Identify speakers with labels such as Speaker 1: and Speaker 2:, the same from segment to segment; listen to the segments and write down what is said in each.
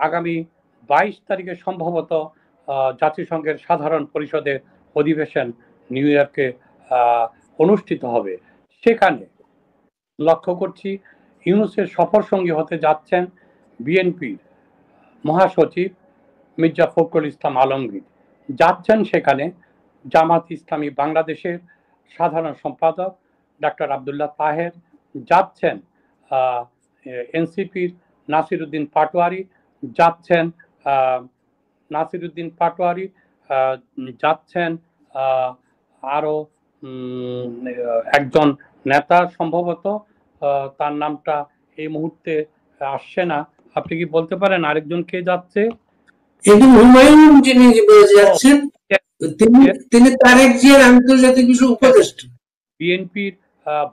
Speaker 1: আগামী 22 তারিখে সম্ভবত জাতিসংঘের সাধারণ পরিষদের অধিবেশন নিউ ইয়র্কে অনুষ্ঠিত হবে। সেখানে লক্ষ্য করছি ইউনূসের সফর সঙ্গী হতে যাচ্ছেন বিএনপির মহাসচিব মির্জা ফখরুল ইসলাম আলমগীর, যাচ্ছেন সেখানে জামাত ইসলামী বাংলাদেশের সাধারণ সম্পাদক ডাক্তার আব্দুল্লাহ তাহের, যাচ্ছেন এনসিপির নাসিরউদ্দিন পাটোয়ারি, যাচ্ছেন যাচ্ছেন আরো একজন নেতা, সম্ভবত তার নামটা এই মুহূর্তে আসছে না। আপনি কি বলতে পারেন আরেকজন কে যাচ্ছে?
Speaker 2: হুমায়ুন যিনি যাচ্ছেন তিনি তারেক জিয়ার আন্তর্জাতিক বিষয় উপদেষ্টা,
Speaker 1: বিএনপির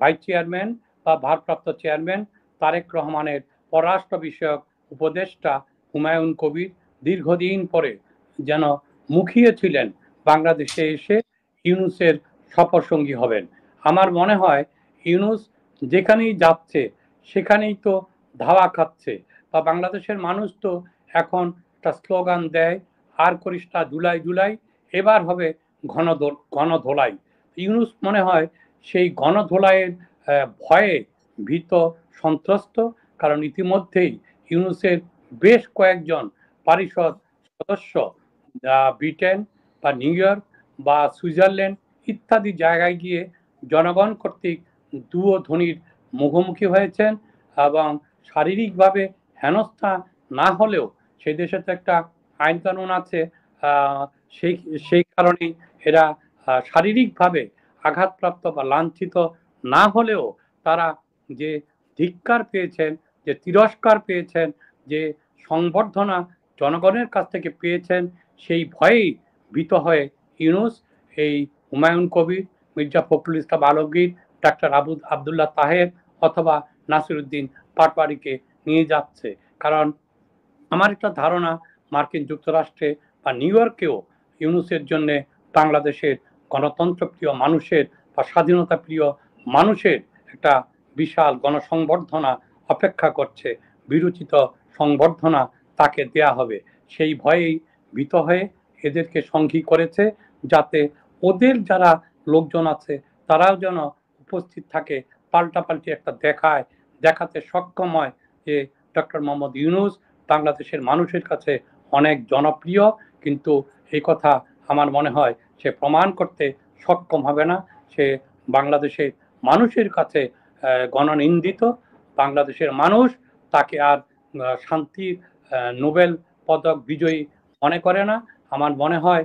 Speaker 1: ভাইস চেয়ারম্যান বা ভারপ্রাপ্ত চেয়ারম্যান তারেক রহমানের পররাষ্ট্র বিষয়ক উপদেষ্টা হুমায়ুন কবির দীর্ঘদিন পরে যেন মুখিয়েছিলেন বাংলাদেশে এসে ইউনূসের সফর সঙ্গী হবেন। আমার মনে হয় ইউনূস যেখানেই যাচ্ছে সেখানেই তো ধাওয়া খাচ্ছে, বা বাংলাদেশের মানুষ তো এখন একটা স্লোগান দেয়, আর করিস না জুলাই জুলাই, এবার হবে গণধোলাই। ইউনূস মনে হয় সেই গণধোলাইয়ের ভয়ে ভীত সন্ত্রস্ত, কারণ ইতিমধ্যেই ইউনূসের বেশ কয়েকজন পরিষদ সদস্য ব্রিটেন বা নিউ ইয়র্ক বা সুইজারল্যান্ড ইত্যাদি জায়গায় গিয়ে জনগণ কর্তৃক দুধ্বনির মুখোমুখি হয়েছেন, এবং শারীরিকভাবে হেনস্থা না হলেও সেই দেশে তো একটা আইন কানুন আছে, সেই কারণেই এরা শারীরিকভাবে আঘাতপ্রাপ্ত বা লাঞ্ছিত না হলেও তারা যে ধিক্কার পেয়েছেন, যে তিরস্কার পেয়েছেন, যে সংবর্ধনা জনগণের কাছ থেকে পেয়েছেন, সেই ভয়েই ভীত হয়ে ইউনূস এই হুমায়ুন কবির, মির্জা ফখরুল ইসলাম আলমগীর, ডাক্তার আব্দুল্লাহ তাহের অথবা নাসিরউদ্দিন পাটোয়ারিকে নিয়ে যাচ্ছে। কারণ আমার একটা ধারণা মার্কিন যুক্তরাষ্ট্রে বা নিউ ইয়র্কেও ইউনূসের জন্য বাংলাদেশের গণতন্ত্রপ্রিয় মানুষের বা স্বাধীনতা প্রিয় মানুষের একটা বিশাল গণসংবর্ধনা অপেক্ষা করছে, বিরোচিত সংবর্ধনা তাকে দেয়া হবে। সেই ভয়েই ভীত হয়ে এদেরকে সঙ্গী করেছে, যাতে ওদের যারা লোকজন আছে তারাও যেন উপস্থিত থাকে, পাল্টাপাল্টি একটা দেখাতে সক্ষম হয় যে ডক্টর মোহাম্মদ ইউনূস বাংলাদেশের মানুষের কাছে অনেক জনপ্রিয়। কিন্তু এই কথা আমার মনে হয় সে প্রমাণ করতে সক্ষম হবে না। সে বাংলাদেশের মানুষের কাছে গণনিন্দিত। বাংলাদেশের মানুষ তাকে আর শান্তির নোবেল পদক বিজয়ী মনে করে না। আমার মনে হয়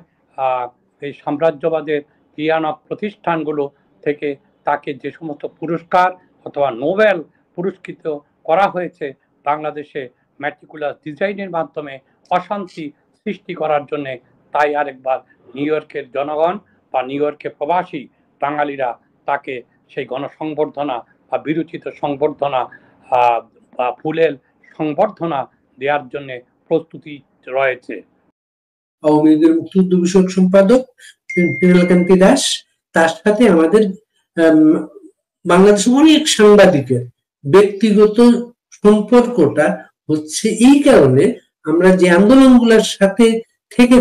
Speaker 1: এই সাম্রাজ্যবাদের ক্রিয়ানক প্রতিষ্ঠানগুলো থেকে তাকে যে সমস্ত পুরস্কার অথবা নোবেল পুরস্কৃত করা হয়েছে বাংলাদেশে ম্যাটিকুলাস ডিজাইনের মাধ্যমে অশান্তি সৃষ্টি করার জন্য, তাই আরেকবার নিউ ইয়র্কের জনগণ বা নিউ ইয়র্কের প্রবাসী বাঙালিরা তাকে সেই গণসংবর্ধনা বা বিরোচিত সংবর্ধনা বা ফুলের সংবর্ধনা দেওয়ার জন্য প্রস্তুতি রয়েছে।
Speaker 2: আওয়ামী লীগের মুক্তিযুদ্ধ বিষয়ক সম্পাদক মৃণালকান্তি দাস, তার সাথে আমাদের বাংলাদেশের অনেক সাংবাদিকের ব্যক্তিগত সম্পর্কটা হচ্ছে এই কারণে, আমরা যে আন্দোলনগুলোর সাথে থেকে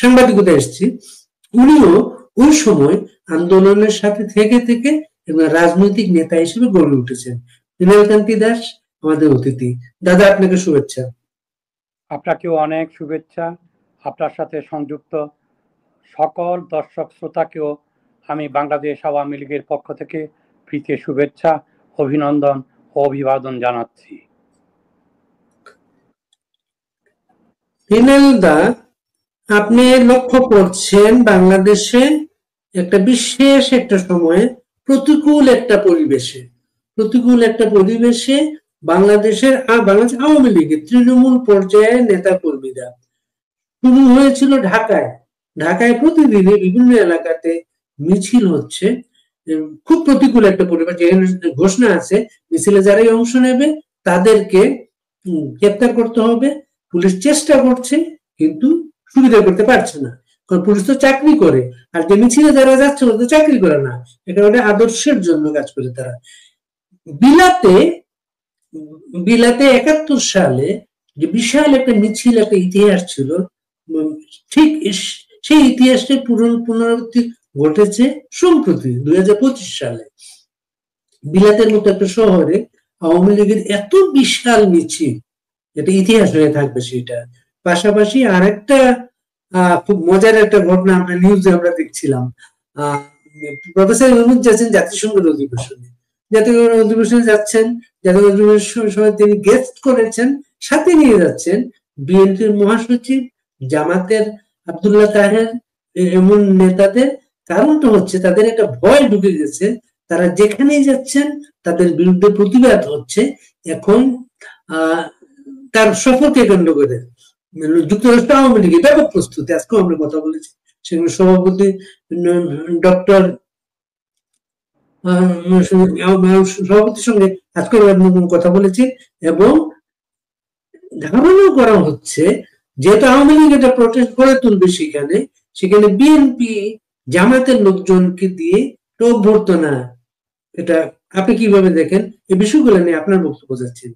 Speaker 2: সাংবাদিকতা এসেছি, উনিও ওই সময় আন্দোলনের সাথে থেকে রাজনৈতিক নেতা হিসেবে গড়ে উঠেছেন। মৃণালকান্তি দাস আমাদের অতিথি। দাদা, আপনাকে শুভেচ্ছা।
Speaker 1: আপনাকেও অনেক শুভেচ্ছা। আপনার সাথে সংযুক্ত সকল দর্শক শ্রোতাকেও আমি বাংলাদেশ আওয়ামী লীগের পক্ষ থেকে প্রীতি শুভেচ্ছা, অভিনন্দন ও অভিবাদন জানাচ্ছি।
Speaker 2: মৃণালদা, আপনি লক্ষ্য করছেন বাংলাদেশে একটা বিশেষ একটা সময়ে প্রতিকূল একটা পরিবেশে বাংলাদেশ আওয়ামী লীগের তৃণমূল পর্যায়ের নেতা কর্মীরা শুরু হয়েছিল ঢাকায় প্রতিদিনই বিভিন্ন এলাকাতে মিছিল হচ্ছে। খুব প্রতিকূল একটা পরিবেশ, যেখানে ঘোষণা আছে মিছিলে যারাই অংশ নেবে তাদেরকে গ্রেপ্তার করতে হবে। পুলিশ চেষ্টা করছে কিন্তু সুবিধা করতে পারছে না, কারণ পুলিশ তো চাকরি করে, আর যে মিছিলে যারা যাচ্ছে ওরা তো চাকরি করে না, এটা আদর্শের জন্য কাজ করে। তারা বিলাতে বিলাতে 71 সালে যে বিশাল একটা মিছিল, একটা ইতিহাস ছিল, ঠিক সেই ইতিহাসের পুনরাবৃত্তি ঘটেছে সম্প্রতি 2025 সালে। বিলাতের মতো একটা শহরে আওয়ামী লীগের এত বিশাল মিছিল, এটা ইতিহাস হয়ে থাকবে সেটা। পাশাপাশি আরেকটা খুব মজার একটা ঘটনা আমরা নিউজে আমরা দেখছিলাম। প্রফেসর ইউনূস যাচ্ছেন জাতিসংঘের অধিবেশনে, জাতীয় অধিবেশনে যাচ্ছেন, জাতীয় অধিবেশনের সময় তিনি গেস্ট করেছেন, সাথে নিয়ে যাচ্ছেন বিএনপির মহাসচিব, জামাতের আব্দুল্লাহ তাহের, এমন নেতাদের। কারণটা হচ্ছে তাদের একটা ভয় ঢুকে গেছে, তারা যেখানেই যাচ্ছেন তাদের বিরুদ্ধে প্রতিবাদ হচ্ছে। এখন তার সফরকে কেন্দ্র করে যুক্তরাষ্ট্র আওয়ামী লীগের ব্যাপক প্রস্তুতি, আজকেও আমরা কথা বলেছি সেগুলো সভাপতি ডক্টর সভাপতির সঙ্গে আজকে কথা বলেছি, এবং ধারণা করা হচ্ছে যেহেতু আওয়ামী লীগ এটা প্রটেস্ট করে তুলবে সেখানে বিএনপি জামাতের লোকজনকে দিয়ে অভ্যর্থনা। এটা আপনি কিভাবে দেখেন? এই বিষয়গুলো নিয়ে আপনার বক্তব্য যাচ্ছেন।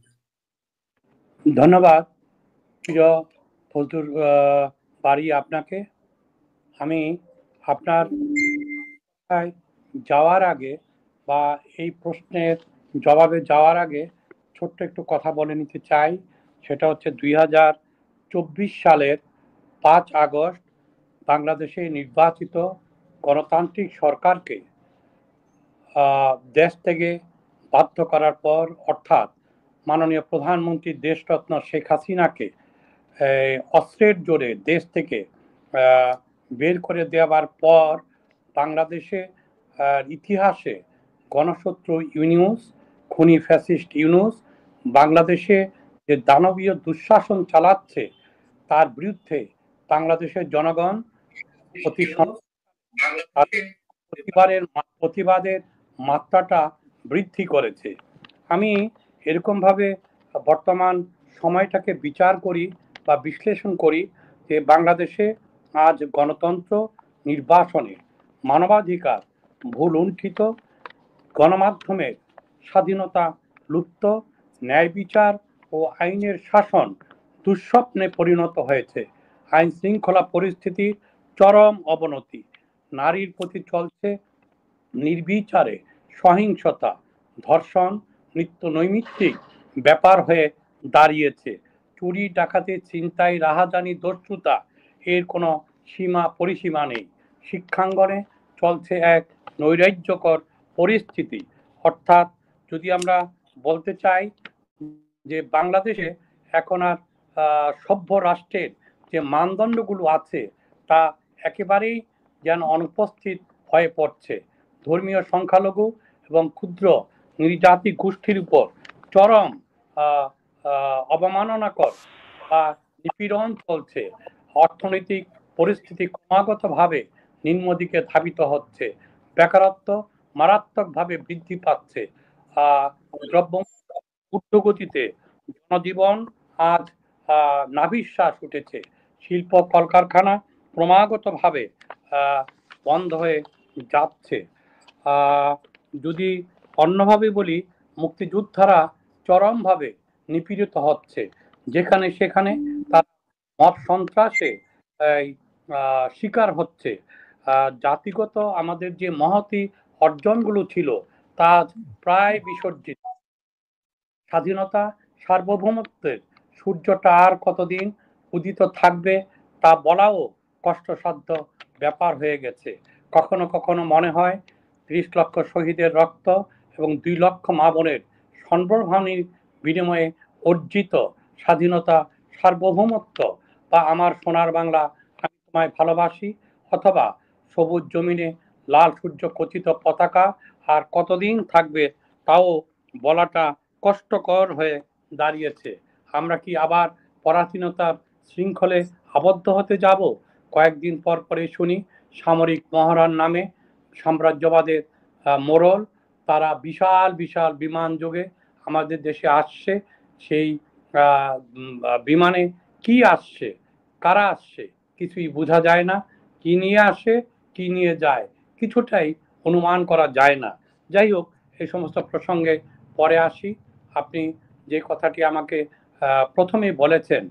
Speaker 1: ধন্যবাদ প্রিয় ফজলুর বাড়ি আপনাকে। আমি আপনার যাওয়ার আগে বা এই প্রশ্নের জবাবে যাওয়ার আগে ছোট্ট একটু কথা বলে নিতে চাই। সেটা হচ্ছে 2024 সালের 5 আগস্ট বাংলাদেশে নির্বাচিত গণতান্ত্রিক সরকারকে দেশ থেকে বাধ্য করার পর, অর্থাৎ মাননীয় প্রধানমন্ত্রী দেশরত্ন শেখ হাসিনাকে অস্ত্রের জোরে দেশ থেকে বের করে দেওয়ার পর বাংলাদেশে ইতিহাসে গণশত্রু ইউনূস, খুনি ফ্যাসিস্ট ইউনূস বাংলাদেশে যে দানবীয় দুঃশাসন চালাচ্ছে তার বিরুদ্ধে বাংলাদেশের জনগণ প্রতিবাদের মাত্রাটা বৃদ্ধি করেছে। আমি এরকমভাবে বর্তমান সময়টাকে বিচার করি বা বিশ্লেষণ করি যে বাংলাদেশে আজ গণতন্ত্র, নির্বাচনে মানবাধিকার ভুলুণ্ঠিত, গণমাধ্যমের স্বাধীনতা লুপ্ত, ন্যায় বিচার ও আইনের শাসন দুঃস্বপ্নে পরিণত হয়েছে, আইন শৃঙ্খলা পরিস্থিতির চরম অবনতি, নারীর প্রতি চলছে নির্বিচারে সহিংসতা, ধর্ষণ নিত্য নৈমিত্তিক ব্যাপার হয়ে দাঁড়িয়েছে, চুরি ডাকাতি ছিনতাই রাহাজানি দস্যুতা এর কোনো সীমা পরিসীমা নেই, শিক্ষাঙ্গনে চলছে এক নৈরাজ্যকর পরিস্থিতি। অর্থাৎ যদি আমরা বলতে চাই যে বাংলাদেশে এখন আর সভ্য রাষ্ট্রের যে মানদণ্ডগুলো আছে তা একেবারেই যেন অনুপস্থিত হয়ে পড়ছে। ধর্মীয় সংখ্যালঘু এবং ক্ষুদ্র নৃজাতি গোষ্ঠীর উপর চরম অবমাননাকর বা নিপীড়ন চলছে, অর্থনৈতিক পরিস্থিতি ক্রমাগতভাবে নিম্নদিকে ধাবিত হচ্ছে, বেকারত্ব মারাত্মকভাবে বৃদ্ধি পাচ্ছে, দ্রব্য ঊর্ধ্বগতিতে, জনজীবন আজ নাভিশ্বাস উঠেছে, শিল্প কলকারখানা ক্রমাগতভাবে বন্ধ হয়ে যাচ্ছে। যদি অন্যভাবে বলি, মুক্তিযোদ্ধারা চরমভাবে নিপীড়িত হচ্ছে, যেখানে সেখানে তার মব সন্ত্রাসে শিকার হচ্ছে। জাতিগত আমাদের যে মহতি অর্জনগুলো ছিল তা প্রায় বিসর্জিত। স্বাধীনতা সার্বভৌমত্বের সূর্যটা আর কতদিন উদিত থাকবে তা বলাও কষ্টসাধ্য ব্যাপার হয়ে গেছে। কখনো কখনো মনে হয় 30 লক্ষ শহীদের রক্ত এবং 2 লক্ষ মা বোনের সম্ভ্রমানির বিনিময়ে অর্জিত স্বাধীনতা সার্বভৌমত্ব বা আমার সোনার বাংলা আমি তোমায় ভালোবাসি অথবা সবুজ জমিনে লাল সূর্য কথিত পতাকা আর কতদিন থাকবে তাও বলাটা কষ্টকর হয়ে দাঁড়িয়েছে। আমরা কি আবার পরাধীনতার শৃঙ্খলে আবদ্ধ হতে যাব? কয়েকদিন পর পরে শুনি সামরিক মহড়ার নামে সাম্রাজ্যবাদের মোড়ল তারা বিশাল বিশাল বিমান যোগে আমাদের দেশে আসছে। সেই বিমানে কি আসছে, কারা আসছে কিছুই বোঝা যায় না, কি নিয়ে আসে কি নিয়ে যায় কিছুটাই অনুমান করা যায় না। যাই হোক, এই সমস্ত প্রসঙ্গে পরে আসি। আপনি যে কথাটি আমাকে প্রথমেই বলেছেন,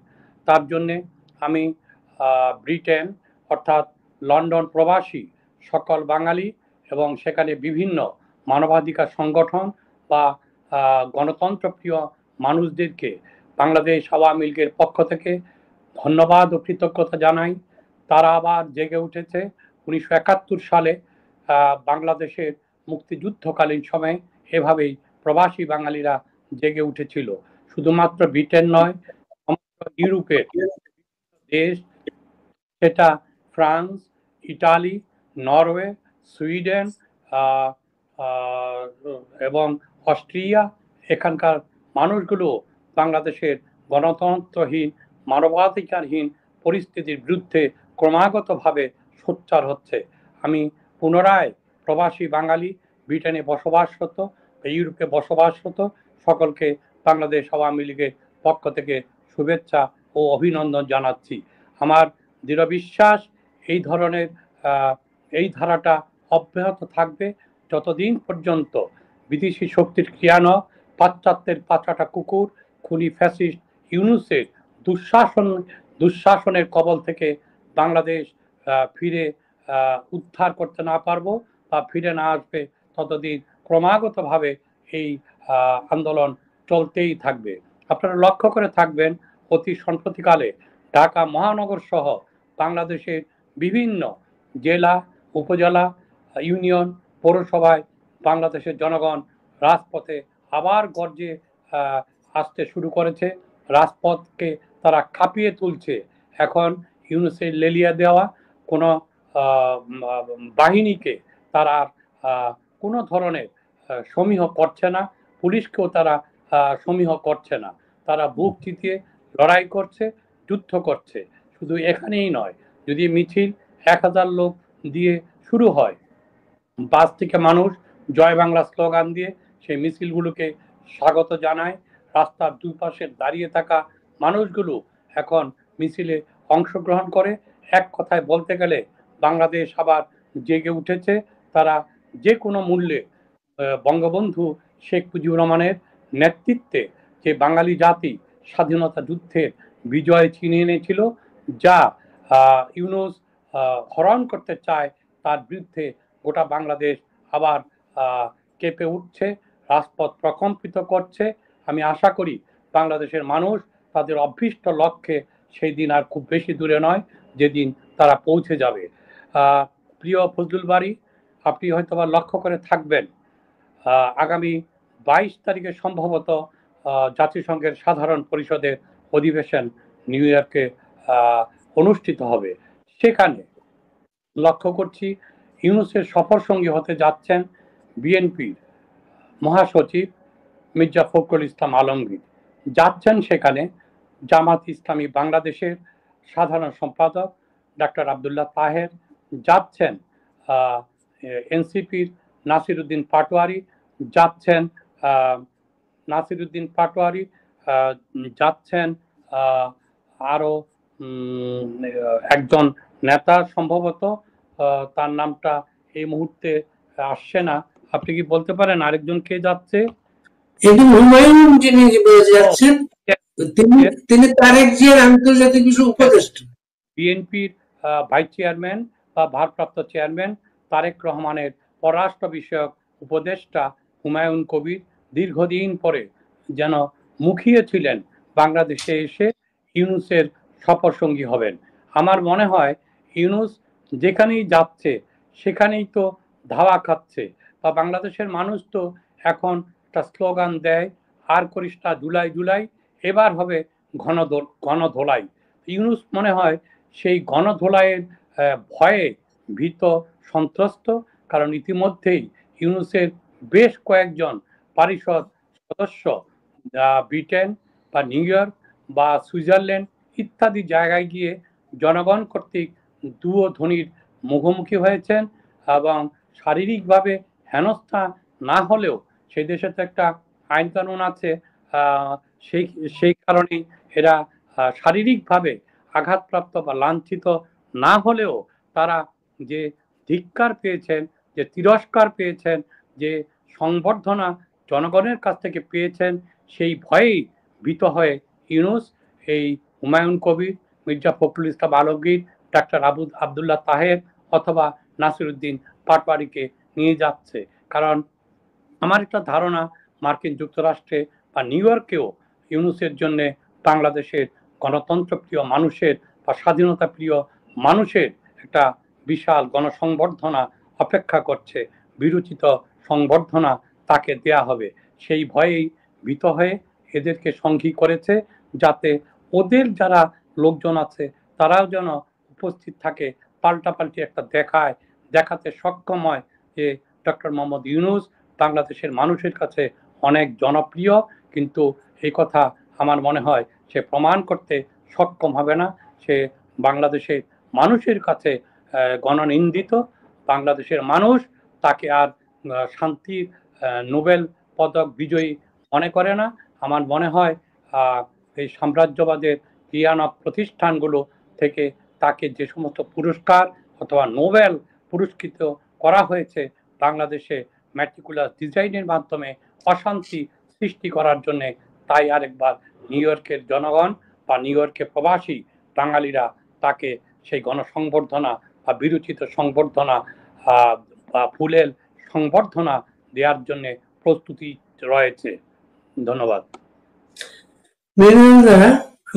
Speaker 1: তার জন্যে আমি ব্রিটেন অর্থাৎ লন্ডন প্রবাসী সকল বাঙালি এবং সেখানে বিভিন্ন মানবাধিকার সংগঠন বা গণতন্ত্রপ্রিয় মানুষদেরকে বাংলাদেশ আওয়ামী লীগের পক্ষ থেকে ধন্যবাদ ও কৃতজ্ঞতা জানাই। তারা আবার জেগে উঠেছে 1971 সালে বাংলাদেশের মুক্তিযুদ্ধকালীন সময়ে এভাবেই প্রবাসী বাঙালিরা জেগে উঠেছিল। শুধুমাত্র ব্রিটেন নয়, সমগ্র ইউরোপের দেশ, সেটা ফ্রান্স, ইটালি, নরওয়ে, সুইডেন এবং অস্ট্রিয়া, এখানকার মানুষগুলো বাংলাদেশের গণতন্ত্রহীন মানবাধিকারহীন পরিস্থিতির বিরুদ্ধে ক্রমাগতভাবে সোচ্চার হচ্ছে। আমি পুনরায় প্রবাসী বাঙালি, ব্রিটেনে বসবাসরত, ইউরোপে বসবাসরত সকলকে বাংলাদেশ আওয়ামী লীগের পক্ষ থেকে শুভেচ্ছা ও অভিনন্দন জানাচ্ছি। আমার দৃঢ় বিশ্বাস এই ধারাটা অব্যাহত থাকবে যতদিন পর্যন্ত বিদেশি শক্তির ক্রিয়ানো পাশ্চাত্যের পাচাটা কুকুর খুনি ফ্যাসিস্ট ইউনূসের দুঃশাসনের কবল থেকে বাংলাদেশ ফিরে উদ্ধার করতে না পারবো বা ফিরে না আসবে, ততদিন ক্রমাগতভাবে এই আন্দোলন চলতেই থাকবে। আপনারা লক্ষ্য করে থাকবেন, অতি সম্প্রতিকালে ঢাকা মহানগর সহ বাংলাদেশের বিভিন্ন জেলা, উপজেলা, ইউনিয়ন, পৌরসভায় বাংলাদেশের জনগণ রাজপথে আবার গর্জে আসতে শুরু করেছে। রাজপথকে তারা কাঁপিয়ে তুলছে। এখন ইউনূসের লেলিয়ে দেওয়া কোনো বাহিনীকে তারা কোনো ধরনের সমীহ করছে না, পুলিশকেও তারা সমীহ করছে না। তারা বুক চিতিয়ে লড়াই করছে, যুদ্ধ করছে। শুধু এখানেই নয়, যদি মিছিল 1000 লোক দিয়ে শুরু হয়, বাস থেকে মানুষ জয় বাংলা স্লোগান দিয়ে সেই মিছিলগুলোকে স্বাগত জানায়। রাস্তার দুই পাশে দাঁড়িয়ে থাকা মানুষগুলো এখন মিছিলে অংশগ্রহণ করে। এক কথায় বলতে গেলে বাংলাদেশ আবার জেগে উঠেছে। তারা যে কোনো মূল্যে বঙ্গবন্ধু শেখ মুজিবুর রহমানের নেতৃত্বে যে বাঙালি জাতি স্বাধীনতা যুদ্ধের বিজয় ছিনিয়ে এনেছিল, যা ইউনূস হরণ করতে চায়, তার বিরুদ্ধে গোটা বাংলাদেশ আবার কেঁপে উঠছে, রাজপথ প্রকম্পিত করছে। আমি আশা করি বাংলাদেশের মানুষ তাদের অভীষ্ট লক্ষ্যে সেই দিন আর খুব বেশি দূরে নয়, যেদিন তারা পৌঁছে যাবে। প্রিয় ফজলুল বারী, আপনি হয়তো বা লক্ষ্য করে থাকবেন, আগামী 22 তারিখে সম্ভবত জাতিসংঘের সাধারণ পরিষদের অধিবেশন নিউ ইয়র্কে অনুষ্ঠিত হবে। সেখানে লক্ষ্য করছি ইউনূসের সফর সঙ্গী হতে যাচ্ছেন বিএনপির মহাসচিব মির্জা ফখরুল ইসলাম আলমগীর, যাচ্ছেন সেখানে জামাত ইসলামী বাংলাদেশের সাধারণ সম্পাদক ডাক্তার আব্দুল্লাহ তাহের, যাচ্ছেন এনসিপির নাসিরউদ্দিন পাটোয়ারি, যাচ্ছেন যাচ্ছেন আরো একজন নেতা, সম্ভবত তার নামটা এই মুহূর্তে আসছে না। আপনি কি বলতে পারেন আরেকজন কে যাচ্ছে?
Speaker 2: হুমায়ুন যিনি যাচ্ছেন, তিনি তারেক জিয়ার আন্তর্জাতিক বিষয় উপদেষ্টা,
Speaker 1: বিএনপির ভাইস চেয়ারম্যান বা ভারপ্রাপ্ত চেয়ারম্যান তারেক রহমানের পররাষ্ট্র বিষয়ক উপদেষ্টা হুমায়ুন কবির দীর্ঘদিন পরে যেন মুখিয়েছিলেন বাংলাদেশে এসে ইউনূসের সফর সঙ্গী হবেন। আমার মনে হয় ইউনূস যেখানেই যাচ্ছে সেখানেই তো ধাওয়া খাচ্ছে, বা বাংলাদেশের মানুষ তো এখন একটা স্লোগান দেয়, আর করিস না জুলাই জুলাই, এবার হবে গণধোলাই। ইউনূস মনে হয় সেই গণধোলাইয়ের ভয়ে ভীত সন্ত্রস্ত, কারণ ইতিমধ্যেই ইউনূসের বেশ কয়েকজন পরিষদ সদস্য ব্রিটেন বা নিউ ইয়র্ক বা সুইজারল্যান্ড ইত্যাদি জায়গায় গিয়ে জনগণ কর্তৃক দুর্ধ্বনির মুখোমুখি হয়েছেন, এবং শারীরিকভাবে হেনস্থা না হলেও সেই দেশে তো একটা আইন কানুন আছে, সেই কারণেই এরা শারীরিকভাবে আঘাতপ্রাপ্ত বা লাঞ্ছিত না হলেও তারা যে ধিক্কার পেয়েছেন, যে তিরস্কার পেয়েছেন, যে সংবর্ধনা জনগণের কাছ থেকে পেয়েছেন, সেই ভয়েই ভীত হয়ে ইউনূস এই হুমায়ুন কবির, মির্জা ফখরুল ইসলাম আলমগীর, ডাক্তার আবদুল্লাহ তাহের অথবা নাসিরুদ্দিন পাটোয়ারিকে নিয়ে যাচ্ছে। কারণ আমার একটা ধারণা, মার্কিন যুক্তরাষ্ট্রে বা নিউ ইয়র্কেও ইউনূসের জন্য বাংলাদেশের গণতন্ত্রপ্রিয় মানুষের বা স্বাধীনতা প্রিয় মানুষের একটা বিশাল গণসংবর্ধনা অপেক্ষা করছে, বিরোচিত সংবর্ধনা তাকে দেয়া হবে। সেই ভয়েই ভীত হয়ে এদেরকে সঙ্গী করেছে, যাতে ওদের যারা লোকজন আছে তারাও যেন উপস্থিত থাকে, পাল্টাপাল্টি একটা দেখাতে সক্ষম হয় যে ডক্টর মোহাম্মদ ইউনূস বাংলাদেশের মানুষের কাছে অনেক জনপ্রিয়। কিন্তু এই কথা আমার মনে হয় সে প্রমাণ করতে সক্ষম হবে না। সে বাংলাদেশের মানুষের কাছে গণনিন্দিত। বাংলাদেশের মানুষ তাকে আর শান্তির নোবেল পদক বিজয়ী মনে করে না। আমার মনে হয় এই সাম্রাজ্যবাদের ক্রিয়ানক প্রতিষ্ঠানগুলো থেকে তাকে যে সমস্ত পুরস্কার অথবা নোবেল পুরস্কৃত করা হয়েছে বাংলাদেশে ম্যাটিকুলাস ডিজাইনের মাধ্যমে অশান্তি সৃষ্টি করার জন্য, তাই আরেকবার নিউ ইয়র্কের জনগণ বা নিউ ইয়র্কে প্রবাসী বাঙালিরা তাকে সেই গণসংবর্ধনা বা বিরোচিত সংবর্ধনা বা ফুলের সংবর্ধনা দেওয়ার জন্য প্রস্তুতি রয়েছে। ধন্যবাদ।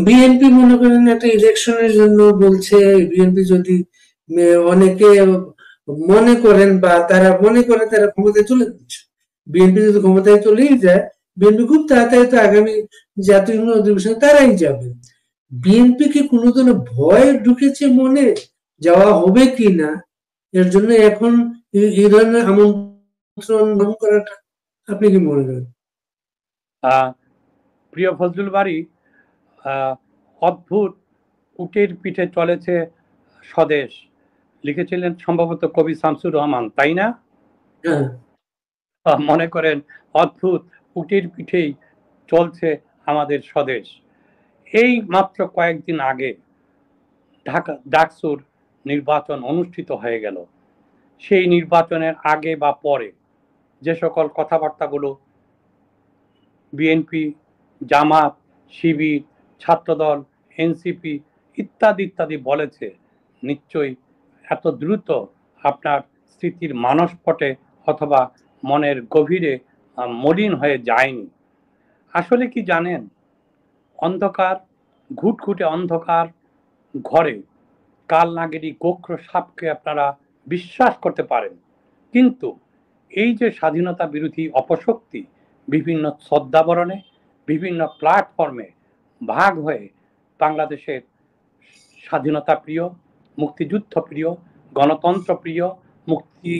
Speaker 2: বিএনপি মনে করেন একটা ইলেকশনের জন্য বলছে, বিএনপি যদি অনেকে মনে করেন বা তারা মনে করে তারা ক্ষমতায় চলে যাচ্ছে, বিএনপি যদি ক্ষমতায় চলেই যায়, বিএনপি খুব তাড়াতাড়ি তো আগামী জাতীয় অধিবেশনে তারাই যাবে। বিএনপি কি কোনো ধরনের ভয় ঢুকেছে মনে, যাওয়া হবে কি না, এর জন্য এখন এই ধরনের আমন্ত্রণ করাটা আপনি কি মনে করেন?
Speaker 1: প্রিয় ফজলুল বারী, অদ্ভুত উটের পিঠে চলেছে স্বদেশ লিখেছিলেন সম্ভবত কবি শামসুর রহমান, তাই না? মনে করেন অদ্ভুত উটের পিঠেই চলছে আমাদের স্বদেশ। এই মাত্র কয়েকদিন আগে ডাকসুর নির্বাচন অনুষ্ঠিত হয়ে গেল। সেই নির্বাচনের আগে বা পরে যে সকল কথাবার্তাগুলো বিএনপি, জামাত, শিবির, ছাত্রদল, এনসিপি ইত্যাদি ইত্যাদি বলেছে, নিশ্চয়ই এত দ্রুত আপনার স্মৃতির মানসপটে অথবা মনের গভীরে মলিন হয়ে যায়নি। আসলে কি জানেন, অন্ধকার, ঘুটঘুটে অন্ধকার ঘরে কাল নাগেরই গোখ্র সাপকে আপনারা বিশ্বাস করতে পারেন, কিন্তু এই যে স্বাধীনতা বিরোধী অপশক্তি বিভিন্ন ছদ্মাবরণে বিভিন্ন প্ল্যাটফর্মে ভাগ হয়ে বাংলাদেশের স্বাধীনতা প্রিয়, মুক্তিযুদ্ধ প্রিয়, গণতন্ত্র প্রিয়, মুক্তি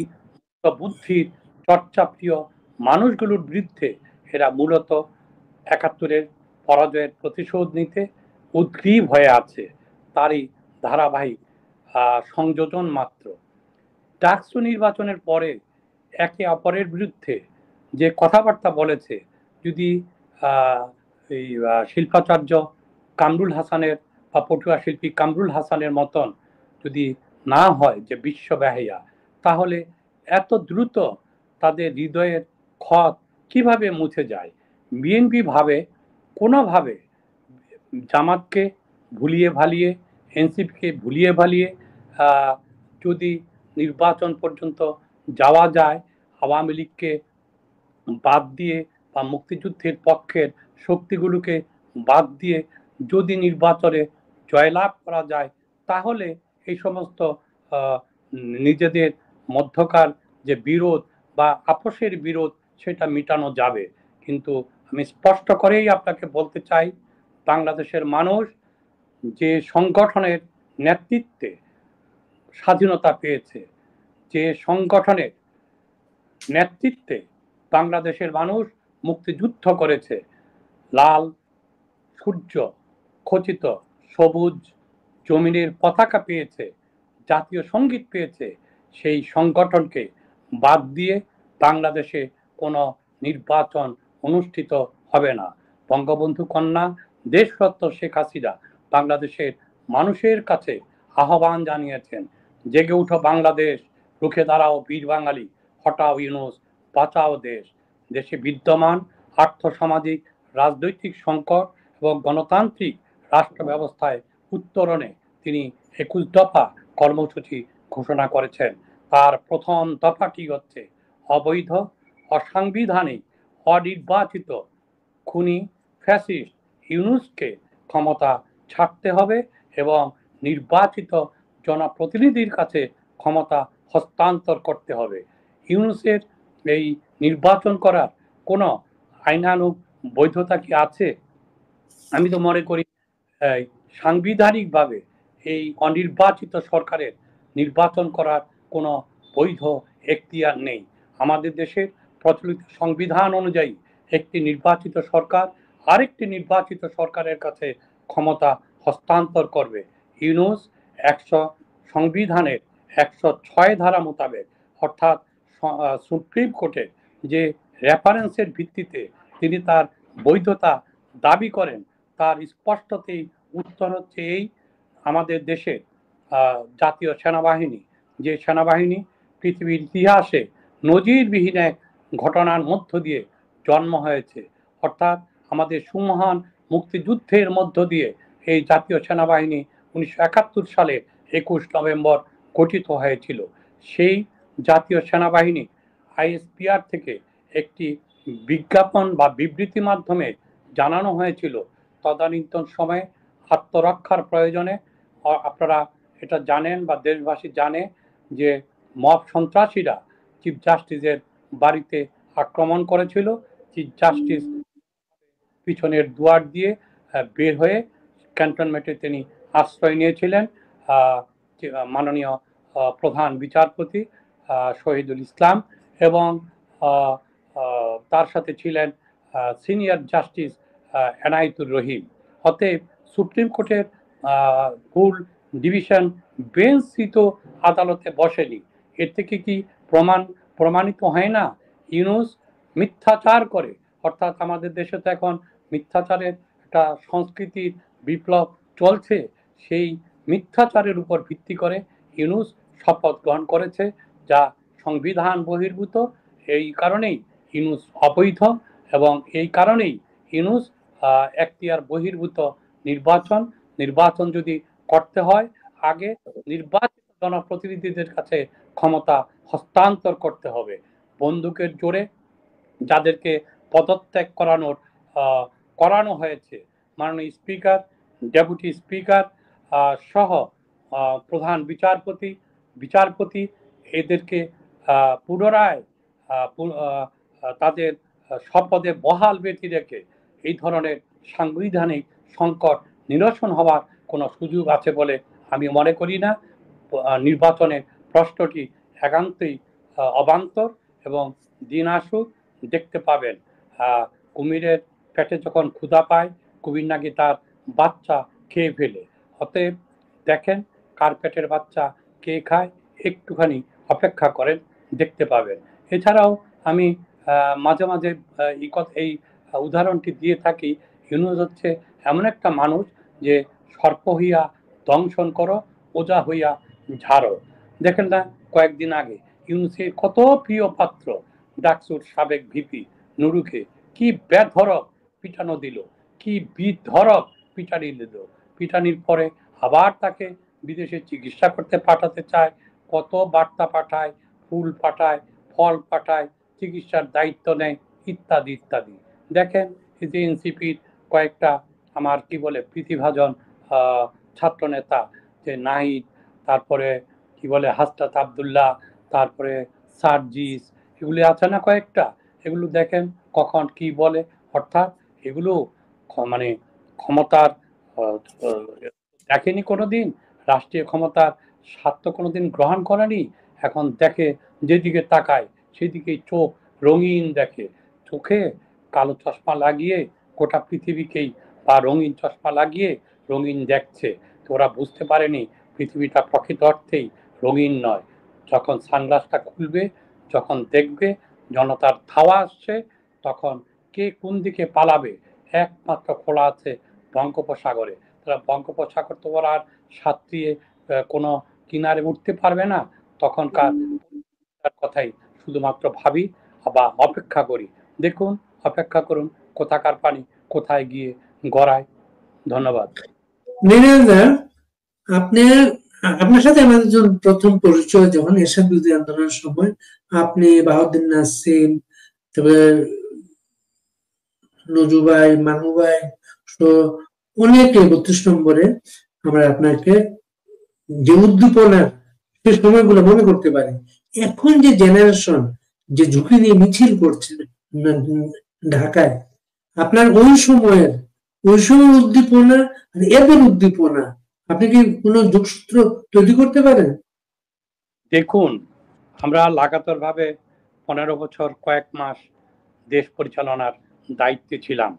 Speaker 1: বুদ্ধির চর্চা প্রিয় মানুষগুলোর বিরুদ্ধে এরা মূলত ৭১-এর পরাজয়ের প্রতিশোধ নিতে উদ্গ্রীব হয়ে আছে, তারই ধারাবাহিক সংযোজন মাত্র। ডাকসু নির্বাচনের পরে একে অপরের বিরুদ্ধে যে কথাবার্তা বলেছে, যদি এই শিল্পাচার্য কামরুল হাসানের বা পটুয়া শিল্পী কামরুল হাসানের মতন যদি না হয় যে বিশ্বব্যাহিয়া, তাহলে এত দ্রুত তাদের হৃদয়ের ক্ষত কিভাবে মুছে যায়? বিএনপি ভাবে কোনোভাবে জামাতকে ভুলিয়ে ভালিয়ে, এনসিপিকে ভুলিয়ে ভালিয়ে যদি নির্বাচন পর্যন্ত যাওয়া যায়, আওয়ামী লীগকে বাদ দিয়ে বা মুক্তিযুদ্ধের পক্ষের শক্তিগুলোকে বাদ দিয়ে যদি নির্বাচনে জয়লাভ করা যায়, তাহলে এই সমস্ত নিজেদের মধ্যকার যে বিরোধ বা আপোষের বিরোধ সেটা মিটানো যাবে। কিন্তু আমি স্পষ্ট করেই আপনাকে বলতে চাই, বাংলাদেশের মানুষ যে সংগঠনের নেতৃত্বে স্বাধীনতা পেয়েছে, যে সংগঠনের নেতৃত্বে বাংলাদেশের মানুষ মুক্তিযুদ্ধ করেছে, লাল সূর্য খচিত সবুজ জমিনের পতাকা পেয়েছে, জাতীয় সঙ্গীত পেয়েছে, সেই সংগঠনকে বাদ দিয়ে বাংলাদেশে কোনো নির্বাচন অনুষ্ঠিত হবে না। বঙ্গবন্ধু কন্যা দেশরত্ন শেখ হাসিনা বাংলাদেশের মানুষের কাছে আহ্বান জানিয়েছেন, জেগে উঠো বাংলাদেশ, রুখে দাঁড়াও বীর বাঙালি, হটাও ইউনূস, বাঁচাও দেশ। দেশে বিদ্যমান আর্থসামাজিক রাজনৈতিক সংকট এবং গণতান্ত্রিক রাষ্ট্র ব্যবস্থায় উত্তরণে তিনি 21 দফা কর্মসূচি ঘোষণা করেছেন। তার প্রথম দফাটি হচ্ছে অবৈধ, অসাংবিধানিক, অনির্বাচিত খুনি ফ্যাসিস্ট ইউনূসকে ক্ষমতা ছাড়তে হবে এবং নির্বাচিত জনপ্রতিনিধির কাছে ক্ষমতা হস্তান্তর করতে হবে। ইউনূসের এই নির্বাচন করার কোনো আইনানুগ বৈধতা কি আছে? আমি তো মনে করি সাংবিধানিকভাবে এই অনির্বাচিত সরকারের নির্বাচন করার কোনো বৈধ এখতিয়ার নেই। আমাদের দেশের প্রচলিত সংবিধান অনুযায়ী একটি নির্বাচিত সরকার আরেকটি নির্বাচিত সরকারের কাছে ক্ষমতা হস্তান্তর করবে। ইউনূস সংবিধানের 106 ধারা মোতাবেক অর্থাৎ সুপ্রিম কোর্টের যে রেফারেন্সের ভিত্তিতে তিনি তার বৈধতা দাবি করেন, তার স্পষ্টতেই উত্তর হচ্ছে এই, আমাদের দেশের জাতীয় সেনাবাহিনী, যে সেনাবাহিনী পৃথিবীর ইতিহাসে নজিরবিহীন এক ঘটনার মধ্য দিয়ে জন্ম হয়েছে, অর্থাৎ আমাদের সুমহান মুক্তিযুদ্ধের মধ্য দিয়ে এই জাতীয় সেনাবাহিনী 1971 সালে 21 নভেম্বর গঠিত হয়েছিল। সেই জাতীয় সেনাবাহিনী আইএসপিআর থেকে একটি বিজ্ঞাপন বা বিবৃতি মাধ্যমে জানানো হয়েছিল তদানীন্তন সময়ে আত্মরক্ষার প্রয়োজনে আপনারা এটা জানেন বা দেশবাসী জানে যে মব সন্ত্রাসীরা চিফ জাস্টিসের বাড়িতে আক্রমণ করেছিল। চিফ জাস্টিস পিছনের দুয়ার দিয়ে বের হয়ে ক্যান্টনমেন্টে তিনি আশ্রয় নিয়েছিলেন। মাননীয় প্রধান বিচারপতি শহীদুল ইসলাম এবং তার সাথে ছিলেন সিনিয়র জাস্টিস এনায়েতুর রহিম। অতএব সুপ্রিম কোর্টের ফুল ডিভিশন বেঞ্চই তো আদালতে বসেনি। এর থেকে কি প্রমাণিত হয় না ইউনূস মিথ্যাচার করে? অর্থাৎ আমাদের দেশে তো এখন মিথ্যাচারের একটা সংস্কৃতির বিপ্লব চলছে। সেই মিথ্যাচারের উপর ভিত্তি করে ইউনূস শপথ গ্রহণ করেছে, যা সংবিধান বহির্ভূত। এই কারণেই ইউনূস অবৈধ এবং এই কারণেই ইউনূস এখতিয়ার বহির্ভূত নির্বাচন যদি করতে হয় আগে নির্বাচিত জনপ্রতিনিধিদের কাছে ক্ষমতা হস্তান্তর করতে হবে। বন্দুকের জোরে যাদেরকে পদত্যাগ করানো হয়েছে, মাননীয় স্পিকার, ডেপুটি স্পিকার সহ প্রধান বিচারপতি এদেরকে পুনরায় তাদের শপথে বহাল ব্যতি রেখে এই ধরনের সাংবিধানিক সংকট নিরসন হওয়ার কোনো সুযোগ আছে বলে আমি মনে করি না। নির্বাচনের প্রশ্নটি একান্তই অবান্তর এবং দিন আসুক দেখতে পাবেন কুমিরের পেটে যখন ক্ষুধা পায় কুমির নাকি তার বাচ্চা খেয়ে ফেলে। অতএব দেখেন কার পেটের বাচ্চা কে খায়, একটুখানি অপেক্ষা করেন, দেখতে পাবেন। এছাড়াও আমি মাঝে মাঝে এই উদাহরণটি দিয়ে থাকি, ইউনূস হচ্ছে এমন একটা মানুষ যে সর্প হইয়া দংশন করো, ওজা হইয়া ঝাড়ো। দেখেন না কয়েকদিন আগে ইউনূসের কত প্রিয় পাত্র ডাকসুর সাবেক ভিপি নুরুকে কি বেধড়ক পিটানো দিল, কি বিধড়ক পিটানি দিল। পিটানির পরে আবার তাকে বিদেশে চিকিৎসা করতে পাঠাতে চায়, কত বার্তা পাঠায়, ফুল পাঠায়, ফল পাঠায়, চিকিৎসার দায়িত্ব নেয়, ইত্যাদি ইত্যাদি। দেখেন এই যে এনসিপির কয়েকটা আমার কি বলে প্রীতিভাজন ছাত্র নেতা, যে নাহিদ, তারপরে কি বলে হাসনাত আব্দুল্লাহ, তারপরে সার্জিস, এগুলি আছে না কয়েকটা, এগুলো দেখেন কখন কি বলে। অর্থাৎ এগুলো মানে ক্ষমতার দেখেনি কোনোদিন, রাষ্ট্রীয় ক্ষমতার স্বার্থ কোনোদিন গ্রহণ করেনি। এখন দেখে যেদিকে তাকায় সেদিকেই চোখ রঙিন দেখে, চোখে কালো চশমা লাগিয়ে গোটা পৃথিবীকেই বা রঙিন চশমা লাগিয়ে রঙিন দেখছে। তো ওরা বুঝতে পারেনি পৃথিবীটা প্রকৃত অর্থেই রঙিন নয়। যখন সানগ্লাসটা খুলবে, যখন দেখবে জনতার ধাওয়া আসছে, তখন কে কোন দিকে পালাবে একমাত্র খোলা আছে বঙ্গোপসাগরে। তারা বঙ্গোপসাগর তো ওরা আর সাঁতরিয়ে কোনো কিনারে উঠতে পারবে না। তখনকার কথাই শুধুমাত্র ভাবি বা অপেক্ষা করি। দেখুন, অপেক্ষা করুন কোথাকার পানি কোথায় গিয়ে গড়ায়। ধন্যবাদ।
Speaker 2: নীরেন্দা, আপনার সাথে আমাদের যখন প্রথম পরিচয়, যখন এরশাদ বিরোধী আন্দোলনের সময়, আপনি বাহাউদ্দিন নাসিম, তারপরে নজু ভাই, মানু ভাই, অনেক ৩১ নম্বরে আমরা আপনাকে যে উদ্দীপনার সে সময়গুলো মনে করতে পারি। এখন যে জেনারেশন যে ঝুঁকি নিয়ে মিছিল করছে ঢাকায়, আপনার ওই সময় উদ্দীপনা আর এদের উদ্দীপনা, আপনি কি কোনো যোগসূত্র তৈরি করতে পারেন?
Speaker 1: দেখুন, আমরা লাগাতার ভাবে 15 বছর কয়েক মাস দেশ পরিচালনার দায়িত্বে ছিলাম।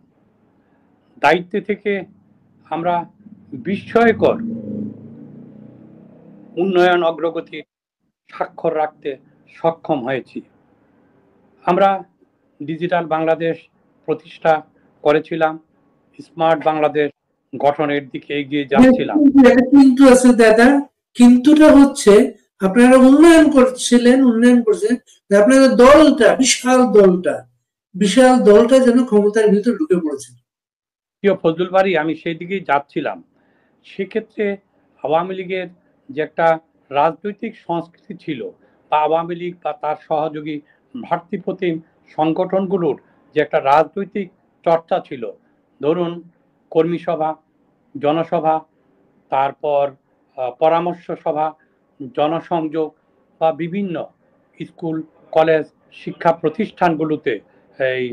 Speaker 1: দায়িত্বে থেকে আমরা বিস্ময়কর উন্নয়ন অগ্রগতির স্বাক্ষর রাখতে সক্ষম হয়েছি। আমরা ডিজিটাল বাংলাদেশ প্রতিষ্ঠা করেছিলাম, স্মার্ট বাংলাদেশ গঠনের দিকে এগিয়ে যাচ্ছিলাম।
Speaker 2: কিন্তু আছে দাদা, কিন্তুটা হচ্ছে আপনারা উন্নয়ন করছেন, আপনাদের দলটা, বিশাল দলটা যেন ক্ষমতার ভিতর ঢুকে পড়েছে।
Speaker 1: প্রিয় ফজলুল বারী, আমি সেই দিকেই যাচ্ছিলাম। সেক্ষেত্রে আওয়ামী লীগের যে একটা রাজনৈতিক সংস্কৃতি ছিল, বা আওয়ামী লীগ বা তার সহযোগী ভাতৃপ্রতিম সংগঠনগুলোর যে একটা রাজনৈতিক চর্চা ছিল, ধরুন কর্মী সভা, জনসভা, তারপর পরামর্শ সভা, জনসংযোগ, বা বিভিন্ন স্কুল কলেজ শিক্ষা প্রতিষ্ঠানগুলোতে এই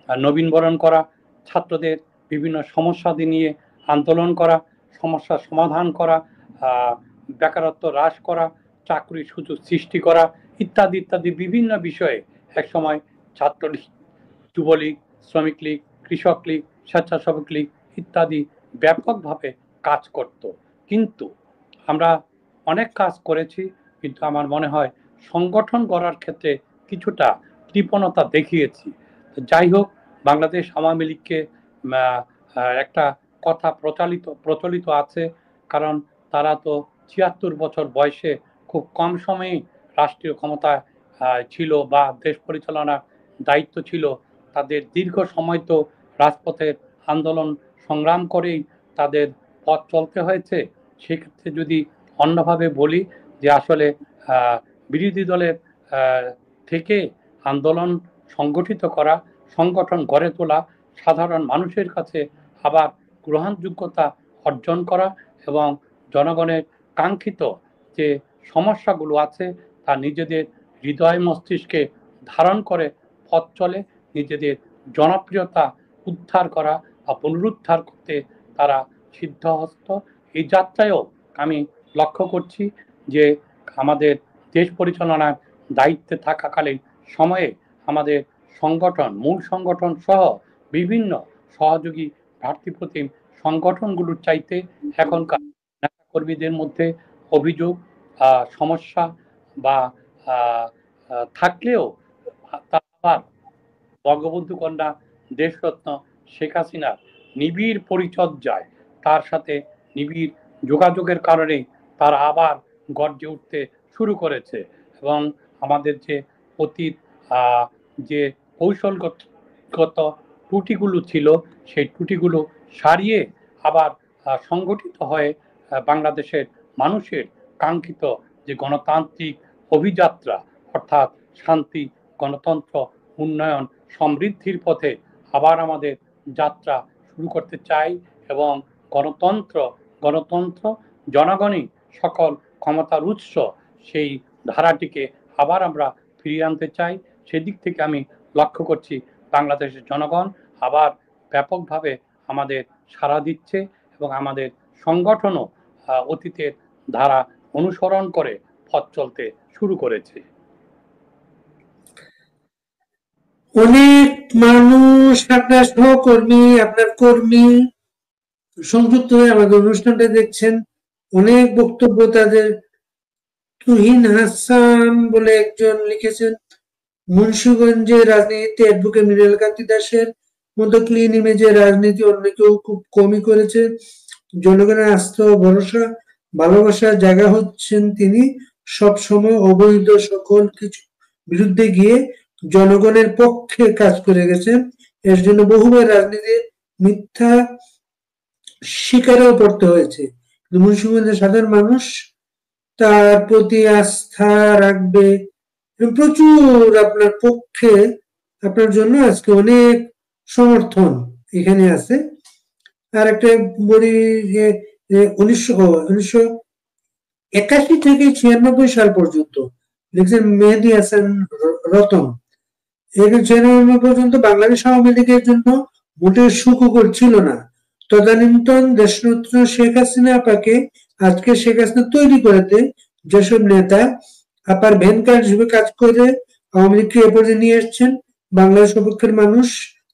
Speaker 1: নবীনবরণ করা, ছাত্রদের বিভিন্ন সমস্যাদি নিয়ে আন্দোলন করা, সমস্যার সমাধান করা, বেকারত্ব হ্রাস করা, চাকরির সুযোগ সৃষ্টি করা, ইত্যাদি ইত্যাদি বিভিন্ন বিষয়ে একসময় ছাত্রলীগ, যুবলীগ, শ্রমিক লীগ, কৃষক লীগ, স্বেচ্ছাসেবক লীগ ইত্যাদি ব্যাপকভাবে কাজ করত। কিন্তু আমরা অনেক কাজ করেছি, কিন্তু আমার মনে হয় সংগঠন গড়ার ক্ষেত্রে কিছুটা কৃপণতা দেখিয়েছি। যাই হোক, বাংলাদেশ আওয়ামী লীগকে একটা কথা প্রচলিত আছে, কারণ তারা তো ৭৬ বছর বয়সে খুব কম সময়ে রাষ্ট্রীয় ক্ষমতায় ছিল বা দেশ পরিচালনার দায়িত্ব ছিল। তাদের দীর্ঘ সময় তো রাজপথের আন্দোলন সংগ্রাম করেই তাদের পথ চলতে হয়েছে। সেক্ষেত্রে যদি অন্যভাবে বলি যে আসলে বিরোধী দলের থেকে আন্দোলন সংগঠিত করা, সংগঠন গড়ে তোলা, সাধারণ মানুষের কাছে আবার গ্রহণযোগ্যতা অর্জন করা এবং জনগণের কাঙ্ক্ষিত যে সমস্যাগুলো আছে তা নিজেদের হৃদয় মস্তিষ্কে ধারণ করে পথ চলে, নিজেদের জনপ্রিয়তা উদ্ধার করা বা পুনরুদ্ধার করতে তারা সিদ্ধহস্ত। এই যাত্রায়ও আমি লক্ষ্য করছি যে আমাদের দেশ পরিচালনার দায়িত্বে থাকাকালীন সময়ে আমাদের সংগঠন, মূল সংগঠন সহ বিভিন্ন সহযোগী ভাতৃপ্রতিম সংগঠনগুলোর চাইতে এখনকার নেতাকর্মীদের মধ্যে অভিযোগ, সমস্যা বা থাকলেও আবার বঙ্গবন্ধু কন্যা দেশরত্ন শেখ হাসিনার নিবিড় পরিচর্যায়, তার সাথে নিবিড় যোগাযোগের কারণে তারা আবার গর্জে উঠতে শুরু করেছে এবং আমাদের যে অতীত যে কৌশলগত ত্রুটিগুলো ছিল সেই ত্রুটিগুলো সারিয়ে আবার সংগঠিত হয়ে বাংলাদেশের মানুষের কাঙ্ক্ষিত যে গণতান্ত্রিক অভিযাত্রা, অর্থাৎ শান্তি, গণতন্ত্র, উন্নয়ন, সমৃদ্ধির পথে আবার আমাদের যাত্রা শুরু করতে চাই এবং গণতন্ত্র জনগণই সকল ক্ষমতার উৎস, সেই ধারাটিকে আবার আমরা ফিরিয়ে আনতে চাই। সেদিক থেকে আমি লক্ষ্য করছি বাংলাদেশের জনগণ আবার ব্যাপকভাবে আমাদের সাড়া দিচ্ছে এবং আমাদের সংগঠনও অতীতের ধারা অনুসরণ করে পথ চলতে শুরু করেছে।
Speaker 2: অনেক মানুষ, আপনার সহকর্মী, আপনার কর্মী সংযুক্ত হয়ে আমাদের অনুষ্ঠানটা দেখছেন। অনেক বক্তব্য তাদের। তুহিন হাসান বলে একজন লিখেছেন, মুন্সিগঞ্জের রাজনীতিতে অ্যাডভোকেট মৃণাল কান্তি দাসের মতো ক্লিন ইমেজের রাজনীতি অন্য কেউ খুব কমই করেছে। জনগণের আস্থা ও ভরসা, ভালোবাসার জায়গা হচ্ছেন তিনি। সব সময় অবৈধ সকল কিছু বিরুদ্ধে গিয়ে জনগণের পক্ষে কাজ করে গেছেন। এর জন্য বহুবার রাজনীতির মিথ্যা শিকারেও পড়তে হয়েছে, মুন্সিগঞ্জের সাধারণ মানুষ তার প্রতি আস্থা রাখবে প্রচুর আপনার পক্ষে, আপনার জন্য আজকে অনেক সমর্থন এখানে আছে। আর একটা বলি যে 1981 থেকে 96 সাল পর্যন্ত লিখছেন মেহেদী হাসান রতন, 96 পর্যন্ত বাংলাদেশ আওয়ামী লীগের জন্য মোটের সুখকর ছিল না। তদানীন্তন দেশরত্ন শেখ হাসিনা আপাকে আজকে শেখ হাসিনা তৈরি করতে যেসব নেতা আপার ভ্যানকার হিসেবে কাজ করে আওয়ামী লীগকে এ পর্যায়ে নিয়ে এসছেন, বাংলাদেশ পক্ষের মানুষ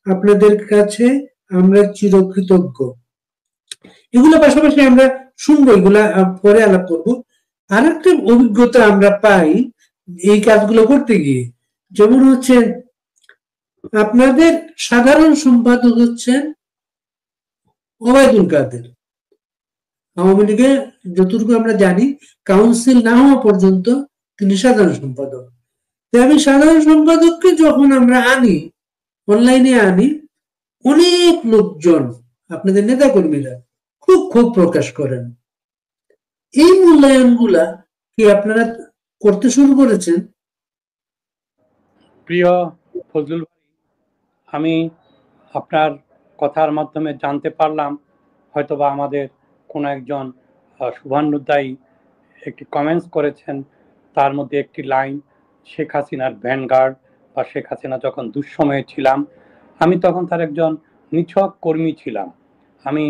Speaker 2: আপনাদের কাছে আমরা চিরকৃতজ্ঞ। এগুলো পাশাপাশি আমরা শুনবো, এগুলা পরে আলাপ করবো। আর একটা অভিজ্ঞতা আমরা পাই এই কাজগুলো করতে গিয়ে, যেমন হচ্ছে আপনাদের সাধারণ সম্পাদক হচ্ছেন ওবায়দুল কাদের, আওয়ামী লীগের যতটুকু আমরা জানি কাউন্সিল না হওয়া পর্যন্ত তিনি সাধারণ সম্পাদক। আমি সাধারণ সম্পাদককে যখন আমরা আনি, অনলাইনে আনি, অনেক লোকজন আপনাদের নেতা কর্মীরা খুব ক্ষোভ প্রকাশ করেন। এই মূল্যায়ন গুলা কি আপনারা করতে শুরু করেছেন?
Speaker 1: প্রিয় ফজলুল ভাই, আমি আপনার কথার মাধ্যমে জানতে পারলাম হয়তোবা আমাদের কোনো একজন শুভান্যুদায়ী একটি কমেন্টস করেছেন, তার মধ্যে একটি লাইন শেখ হাসিনার ভ্যানগার্ড বা শেখ হাসিনা যখন দুঃসময়ে ছিলাম, আমি তখন তার একজন নিছক কর্মী ছিলাম। আমি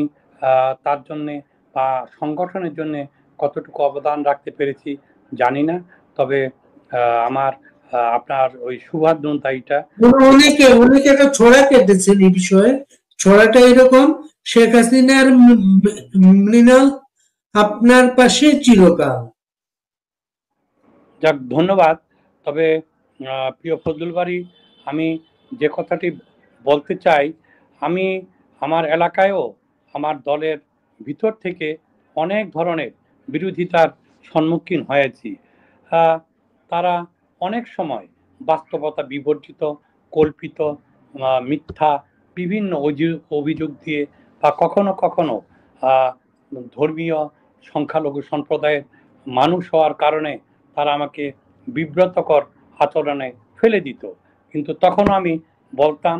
Speaker 1: তার জন্যে বা সংগঠনের জন্যে কতটুকু অবদান রাখতে পেরেছি জানি না, তবে আমার আপনার ওই শুভান্যুদায়ীটা
Speaker 2: অনেকে অনেকে একটা ছড়া কেটেছেন এই বিষয়ে। ছড়াটা এরকম, শেখ হাসিনার মৃণাল আপনার পাশে চিরকাল।
Speaker 1: যাক, ধন্যবাদ। তবে প্রিয় ফজলুল বাড়ি, আমি যে কথাটি বলতে চাই, আমি আমার এলাকায়ও আমার দলের ভিতর থেকে অনেক ধরনের বিরোধিতার সম্মুখীন হয়েছি। তারা অনেক সময় বাস্তবতা বিবর্জিত, কল্পিত, মিথ্যা বিভিন্ন অভিযোগ দিয়ে বা কখনো কখনো ধর্মীয় সংখ্যালঘু সম্প্রদায়ের মানুষ হওয়ার কারণে তারা আমাকে বিব্রতকর আচরণে ফেলে দিত। কিন্তু তখন আমি বলতাম,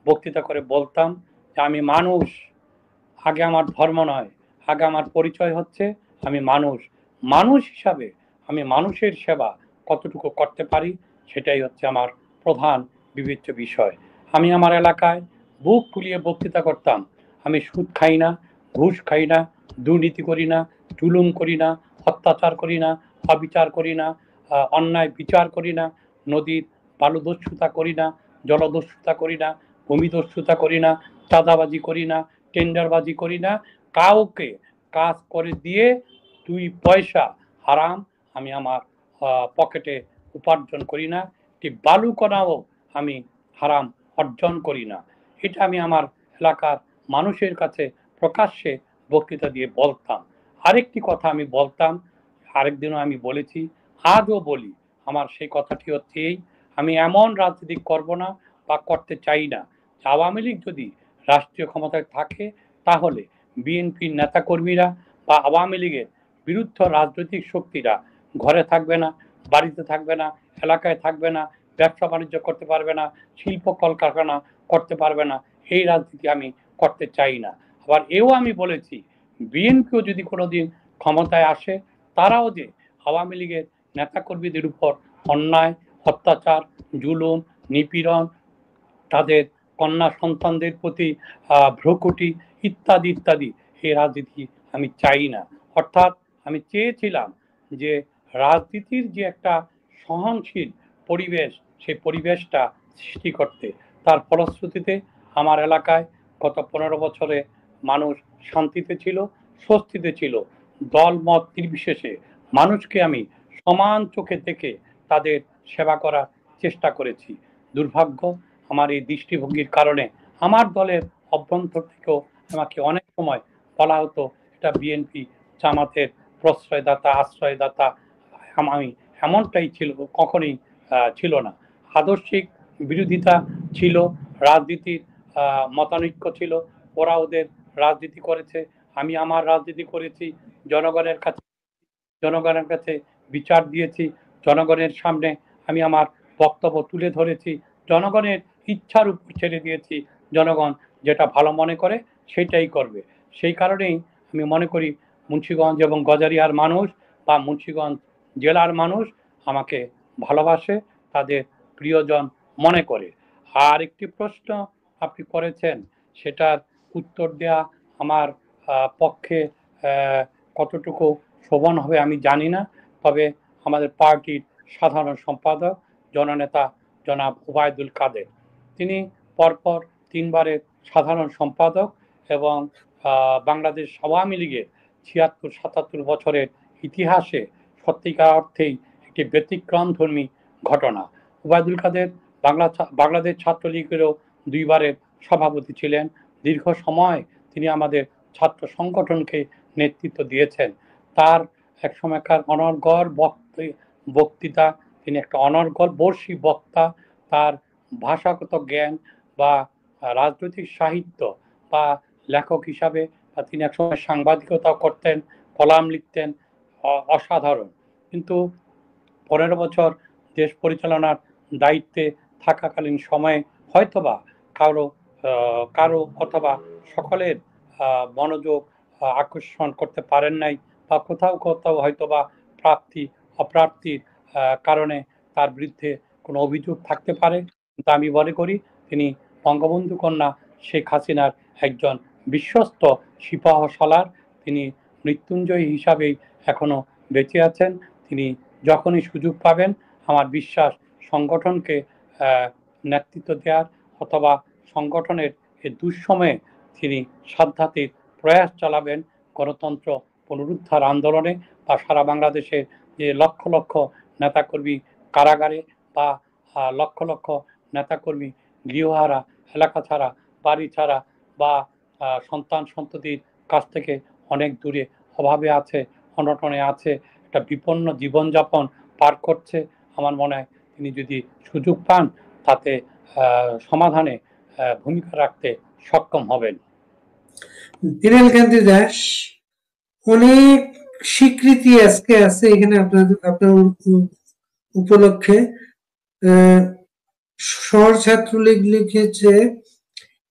Speaker 1: বক্তৃতা করে বলতাম যে আমি মানুষ, আগে আমার ধর্ম নয়, আগে আমার পরিচয় হচ্ছে আমি মানুষ। মানুষ হিসাবে আমি মানুষের সেবা কতটুকু করতে পারি সেটাই হচ্ছে আমার প্রধান বিবেচ্য বিষয়। আমি আমার এলাকায় বুক ফুলিয়ে বক্তৃতা করতাম, আমি সুদ খাই না, ঘুষ খাই না, দুর্নীতি করি না, জুলুম করি না, অত্যাচার করি না, অবিচার করি না, অন্যায় বিচার করি না, নদীর বালুদস্যুতা করি না, জলদস্যুতা করি না, ভূমিদস্যুতা করি না, চাঁদাবাজি করি না, টেন্ডারবাজি করি না, কাউকে কাজ করে দিয়ে 2 পয়সা হারাম আমি আমার পকেটে উপার্জন করি না, ঠিক বালু কণাও আমি হারাম অর্জন করি না। এটা আমি আমার এলাকার মানুষের কাছে প্রকাশ্যে বক্তৃতা দিয়ে বলতাম। আরেকটি কথা আমি বলতাম, আরেকদিনও আমি বলেছি, আজও বলি, আমার সেই কথাটি হচ্ছে এই, আমি এমন রাজনীতি করব না বা করতে চাই না, আওয়ামী লীগ যদি রাষ্ট্রীয় ক্ষমতায় থাকে তাহলে বিএনপির নেতাকর্মীরা বা আওয়ামী লীগের বিরুদ্ধ রাজনৈতিক শক্তিরা ঘরে থাকবে না, বাড়িতে থাকবে না, এলাকায় থাকবে না, ব্যবসা বাণিজ্য করতে পারবে না, শিল্প কলকারখানা করতে পারবে না। এই রাজনীতি আমি করতে চাই না। আবার এও আমি বলেছি, বিএনপিও যদি কোনোদিন ক্ষমতায় আসে, তারাও যে আওয়ামী লীগের নেতাকর্মীদের উপর অন্যায়, অত্যাচার, জুলুম, নিপীড়ন, তাদের কন্যা সন্তানদের প্রতি ভ্রুকুটি ইত্যাদি ইত্যাদি, এই রাজনীতি আমি চাই না। অর্থাৎ আমি চেয়েছিলাম যে রাজনীতির যে একটা সহনশীল পরিবেশ, সেই পরিবেশটা সৃষ্টি করতে। তার ফলশ্রুতিতে আমার এলাকায় গত 15 বছরে মানুষ শান্তিতে ছিল, স্বস্তিতে ছিল। দল মত নির্বিশেষে মানুষকে আমি সমান চোখে দেখে তাদের সেবা করার চেষ্টা করেছি। দুর্ভাগ্য, আমার এই দৃষ্টিভঙ্গির কারণে আমার দলের অভ্যন্তর থেকেও আমাকে অনেক সময় বলা হতো এটা বিএনপি জামাতের প্রশ্রয়দাতা, আশ্রয়দাতা। আমি এমনটাই ছিল, কখনোই ছিল না। আদর্শিক বিরোধিতা ছিল, রাজনীতির মতানৈক্য ছিল, ওরা ওদের রাজনীতি করেছে, আমি আমার রাজনীতি করেছি, জনগণের কাছে বিচার দিয়েছি, জনগণের সামনে আমি আমার বক্তব্য তুলে ধরেছি, জনগণের ইচ্ছার উপর ছেড়ে দিয়েছি, জনগণ যেটা ভালো মনে করে সেটাই করবে। সেই কারণেই আমি মনে করি মুন্সিগঞ্জ এবং গজারিয়ার মানুষ বা মুন্সিগঞ্জ জেলার মানুষ আমাকে ভালোবাসে, তাদের প্রিয়জন মনে করে। আর একটি প্রশ্ন আপনি করেছেন, সেটার উত্তর দেয়া আমার পক্ষে কতটুকু শোভন হবে আমি জানি না, তবে আমাদের পার্টির সাধারণ সম্পাদক জননেতা জনাব ওবায়দুল কাদের, তিনি পরপর 3 বারের সাধারণ সম্পাদক এবং বাংলাদেশ আওয়ামী লীগের 76-77 বছরের ইতিহাসে সত্যিকার অর্থেই একটি ব্যতিক্রমধর্মী ঘটনা। ওবায়দুল কাদের বাংলাদেশ ছাত্রলীগেরও 2 বারের সভাপতি ছিলেন। দীর্ঘ সময় তিনি আমাদের ছাত্র সংগঠনকে নেতৃত্ব দিয়েছেন। তার এক সময়কার অনর্গল বক্তৃতা, তিনি একটা অনর্গল বর্ষী বক্তা। তার ভাষাগত জ্ঞান বা রাজনৈতিক সাহিত্য বা লেখক হিসাবে তিনি একসময় সাংবাদিকতাও করতেন, কলাম লিখতেন, অসাধারণ। কিন্তু 15 বছর দেশ পরিচালনার দায়িত্বে থাকাকালীন সময়ে হয়তোবা কারো অথবা সকলের মনোযোগ আকর্ষণ করতে পারেন নাই, বা কোথাও হয়তোবা অপ্রাপ্তির কারণে তার বিরুদ্ধে কোনো অভিযোগ থাকতে পারে। কিন্তু আমি মনে করি তিনি বঙ্গবন্ধু কন্যা শেখ হাসিনার একজন বিশ্বস্ত সিপাহসালার, তিনি মৃত্যুঞ্জয়ী হিসাবেই এখনো বেঁচে আছেন। তিনি যখনই সুযোগ পাবেন আমার বিশ্বাস সংগঠনকে নেতৃত্ব দেওয়ার অথবা সংগঠনের এই দুঃসময়ে তিনি সাধ্যাতিক প্রয়াস চালাবেন গণতন্ত্র পুনরুদ্ধার আন্দোলনে, বা সারা বাংলাদেশে যে লক্ষ লক্ষ নেতাকর্মী কারাগারে বা লক্ষ লক্ষ নেতাকর্মী গৃহহারা, এলাকা ছাড়া, বাড়ি ছাড়া বা সন্তান সন্ততির কাছ থেকে অনেক দূরে অভাবে আছে, অনটনে আছে, একটা বিপন্ন জীবনযাপন পার করছে। আমার মনে হয় তিনি যদি সুযোগ পান তাতে সমাধানে ভূমিকা রাখতে সক্ষম হবেন।
Speaker 2: মৃণাল কান্তি দাস, অনেক স্বীকৃতি আজকে আছে এখানে আপনার উপলক্ষে। শহর ছাত্রলীগ লিখেছে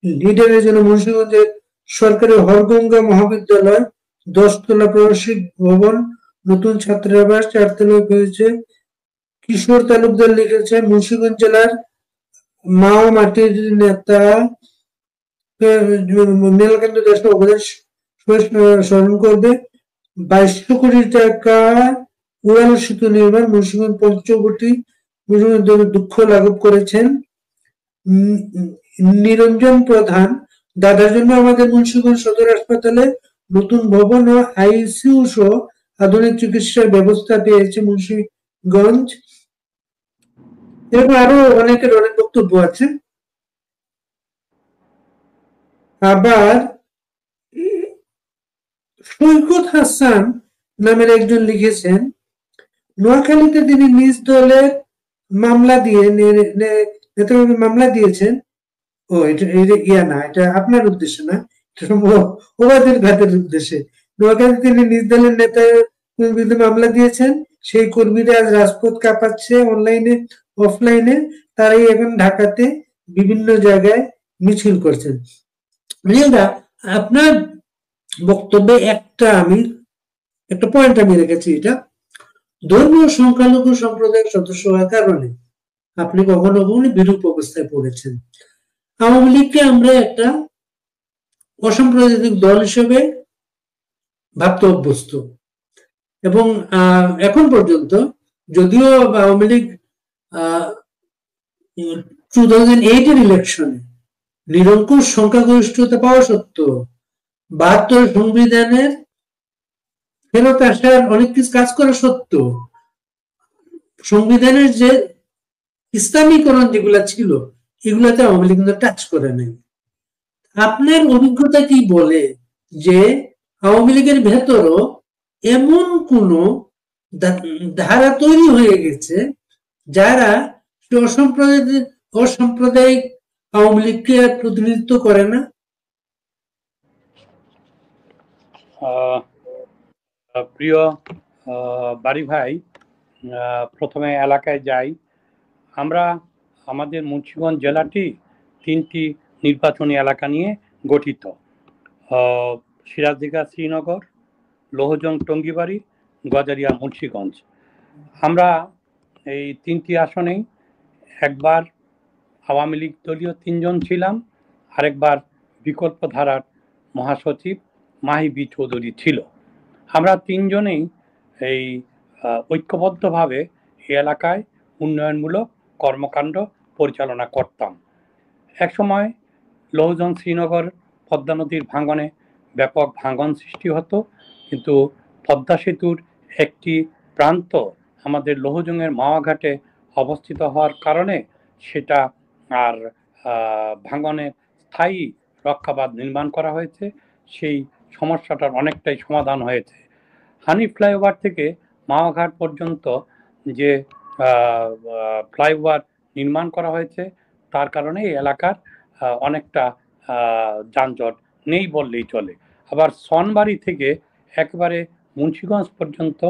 Speaker 2: লিডারের জন্য মুন্সিগঞ্জের সরকারি হরগঙ্গা মহাবিদ্যালয় 10 তলা প্রবাসিক ভবন নতুন ছাত্রাবাস 4 তলায় হয়েছে। কিশোর তালুকদার লিখেছে মুন্সিগঞ্জ জেলার মা ও মাটির নেতা নীলকান্ত দাসের অবদান স্মরণ করবে। 2200 কোটি টাকা উড়াল সেতু নির্মাণ, মুন্সিগঞ্জ পঞ্চবটি দুঃখ লাঘব করেছেন। নিরঞ্জন প্রধান, দাদার জন্য আমাদের মুন্সিগঞ্জ সদর হাসপাতালে নতুন ভবন ও আইসিইউ সহ আধুনিক চিকিৎসার ব্যবস্থা পেয়েছে মুন্সিগঞ্জ। এরকম আরো অনেকের অনেক বক্তব্য আছে। আবার সৈকত হাসান নামের একজন লিখেছেন নোয়াখালীতে তিনি নিজ দলের মামলা দিয়েছেন। ও এটা না, এটা আপনার উদ্দেশ্যে না, ওবায়দুল কাদের উদ্দেশ্যে। নোয়াখালীতে তিনি নিজ দলের নেতার বিরুদ্ধে মামলা দিয়েছেন। সেই কর্মীরা আজ রাজপথ কাঁপাচ্ছে অনলাইনে অফলাইনে। তারাই এখন ঢাকাতে বিভিন্ন জায়গায় মিছিল করছেন। আপনার বক্তব্যে একটা পয়েন্ট আমি রেখেছি, এটা ধর্মীয় সংখ্যালঘু সম্প্রদায়ের সদস্য হওয়ার কারণে আপনি কখনো কখনো বিরূপ অবস্থায় পড়েছেন। আওয়ামী লীগকে আমরা একটা অসাম্প্রদায়িক দল হিসেবে ভাবতে অভ্যস্ত, এবং এখন পর্যন্ত যদিও আওয়ামী লীগ 2008 ইলেকশনে নিরঙ্কুশ সংখ্যাগরিষ্ঠতা পাওয়া সত্ত্বেও 72 সংবিধানের ফেরত আসার অনেক কিছু কাজ করা সত্ত্বেও সংবিধানের যে ইসলামীকরণ যেগুলা ছিল এগুলাতে আওয়ামী লীগ কিন্তু টাচ করে নেই। আপনার অভিজ্ঞতা কি বলে যে আওয়ামী লীগের ভেতরও এমন কোন ধারা তৈরি হয়ে গেছে যারা অসাম্প্রদায়িক আওয়ামী লীগকে প্রতিনিধিত্ব করে না?
Speaker 1: আহ, প্রিয় বাড়ি ভাই, প্রথমে এলাকায় যাই। আমরা আমাদের মুন্সিগঞ্জ জেলাটি 3টি নির্বাচনী এলাকা নিয়ে গঠিত। সিরাজদিঘা শ্রীনগর, লৌহজং টঙ্গিবাড়ি, গজারিয়া মুন্সিগঞ্জ। আমরা এই 3টি আসনেই একবার আওয়ামী লীগ দলীয় 3 জন ছিলাম, আরেকবার বিকল্প ধারার মহাসচিব মাহি বি চৌধুরী ছিল। আমরা 3 জনেই এই ঐক্যবদ্ধভাবে এই এলাকায় উন্নয়নমূলক কর্মকাণ্ড পরিচালনা করতাম। একসময় লৌহজং শ্রীনগর পদ্মা নদীর ভাঙনে ব্যাপক ভাঙন সৃষ্টি হতো, কিন্তু পদ্মা সেতুর একটি প্রান্ত আমাদের লৌহজংয়ের মাওয়া-ঘাটে অবস্থিত হওয়ার কারণে সেটা আর ভাঙনে স্থায়ী রক্ষাবাঁধ নির্মাণ করা হয়েছে। সেই সমস্যাটার অনেকটাই সমাধান হয়েছে। হানি ফ্লাইওভার থেকে মাওয়া-ঘাট পর্যন্ত যে ফ্লাইওভার নির্মাণ করা হয়েছে, তার কারণে এই এলাকার অনেকটা যানজট নেই বললেই চলে। আবার সনবাড়ি থেকে একেবারে মুন্সিগঞ্জ পর্যন্ত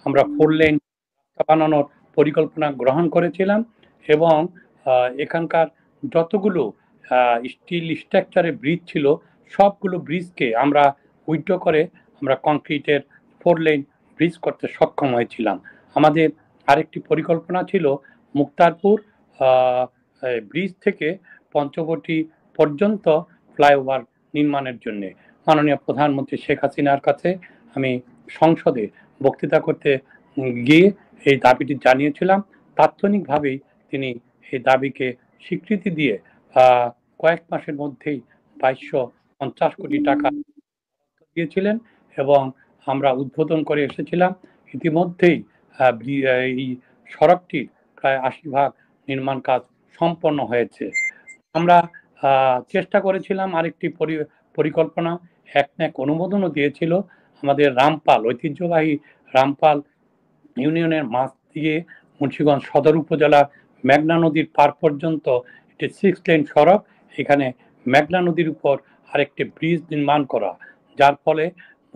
Speaker 1: আমরা 4 লেন রাস্তা বানানোর পরিকল্পনা গ্রহণ করেছিলাম, এবং এখানকার যতগুলো স্টিল স্ট্রাকচারের ব্রিজ ছিল, সবগুলো ব্রিজকে আমরা উইথড্র করে আমরা কংক্রিটের 4 লেন ব্রিজ করতে সক্ষম হয়েছিলাম। আমাদের আরেকটি পরিকল্পনা ছিল মুক্তারপুর ব্রিজ থেকে পঞ্চবটি পর্যন্ত ফ্লাইওভার নির্মাণের জন্য মাননীয় প্রধানমন্ত্রী শেখ হাসিনার কাছে আমি সংসদে বক্তৃতা করতে গিয়ে এই দাবিটি জানিয়েছিলাম। তাৎক্ষণিকভাবেই তিনি এই দাবিকে স্বীকৃতি দিয়ে কয়েক মাসের মধ্যেই 2250 কোটি টাকা দিয়েছিলেন, এবং আমরা উদ্বোধন করে এসেছিলাম। ইতিমধ্যেই এই সড়কটির প্রায় 80% নির্মাণ কাজ সম্পন্ন হয়েছে। আমরা চেষ্টা করেছিলাম আরেকটি পরিকল্পনা, একনেক অনুমোদনও দিয়েছিল আমাদের রামপাল, ঐতিহ্যবাহী রামপাল ইউনিয়নের মাছ দিয়ে মুন্সিগঞ্জ সদর উপজেলার মেঘনা নদীর পার পর্যন্ত একটি 6 লেন সড়ক, এখানে মেঘনা নদীর উপর আরেকটি ব্রিজ নির্মাণ করা, যার ফলে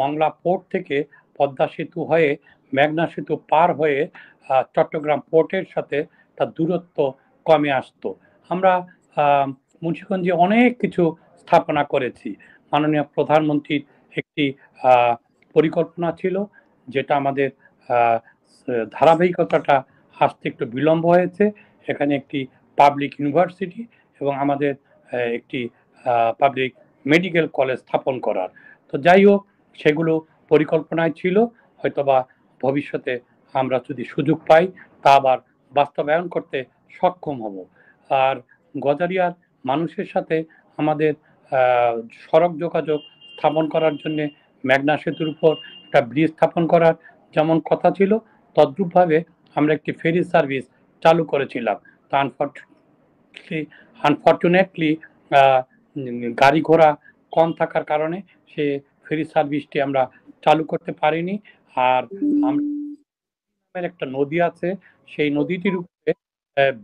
Speaker 1: মংলা পোর্ট থেকে পদ্মা সেতু হয়ে মেঘনা সেতু পার হয়ে চট্টগ্রাম পোর্টের সাথে তার দূরত্ব কমে আসতো। আমরা মুন্সিগঞ্জে অনেক কিছু স্থাপনা করেছি। মাননীয় প্রধানমন্ত্রীর একটি পরিকল্পনা ছিল, যেটা আমাদের ধারাবাহিকতাটা আসতে একটু বিলম্ব হয়েছে। এখানে একটি পাবলিক ইউনিভার্সিটি এবং আমাদের একটি পাবলিক মেডিকেল কলেজ স্থাপন করার। তো যাই হোক, সেগুলো পরিকল্পনায় ছিল, হয়তোবা ভবিষ্যতে আমরা যদি সুযোগ পাই তা আবার বাস্তবায়ন করতে সক্ষম হব। আর গজারিয়ার মানুষের সাথে আমাদের সড়ক যোগাযোগ স্থাপন করার জন্য মেঘনা সেতুর উপর একটা ব্রিজ স্থাপন করার যেমন কথা ছিল, তদ্রূপভাবে আমরা একটি ফেরি সার্ভিস চালু করেছিলাম। তা আনফর্চুনেটলি গাড়ি ঘোড়া কম থাকার কারণে সে ফেরি সার্ভিসটি আমরা চালু করতে পারিনি। আর আমরা একটা নদী আছে, সেই নদীটির উপরে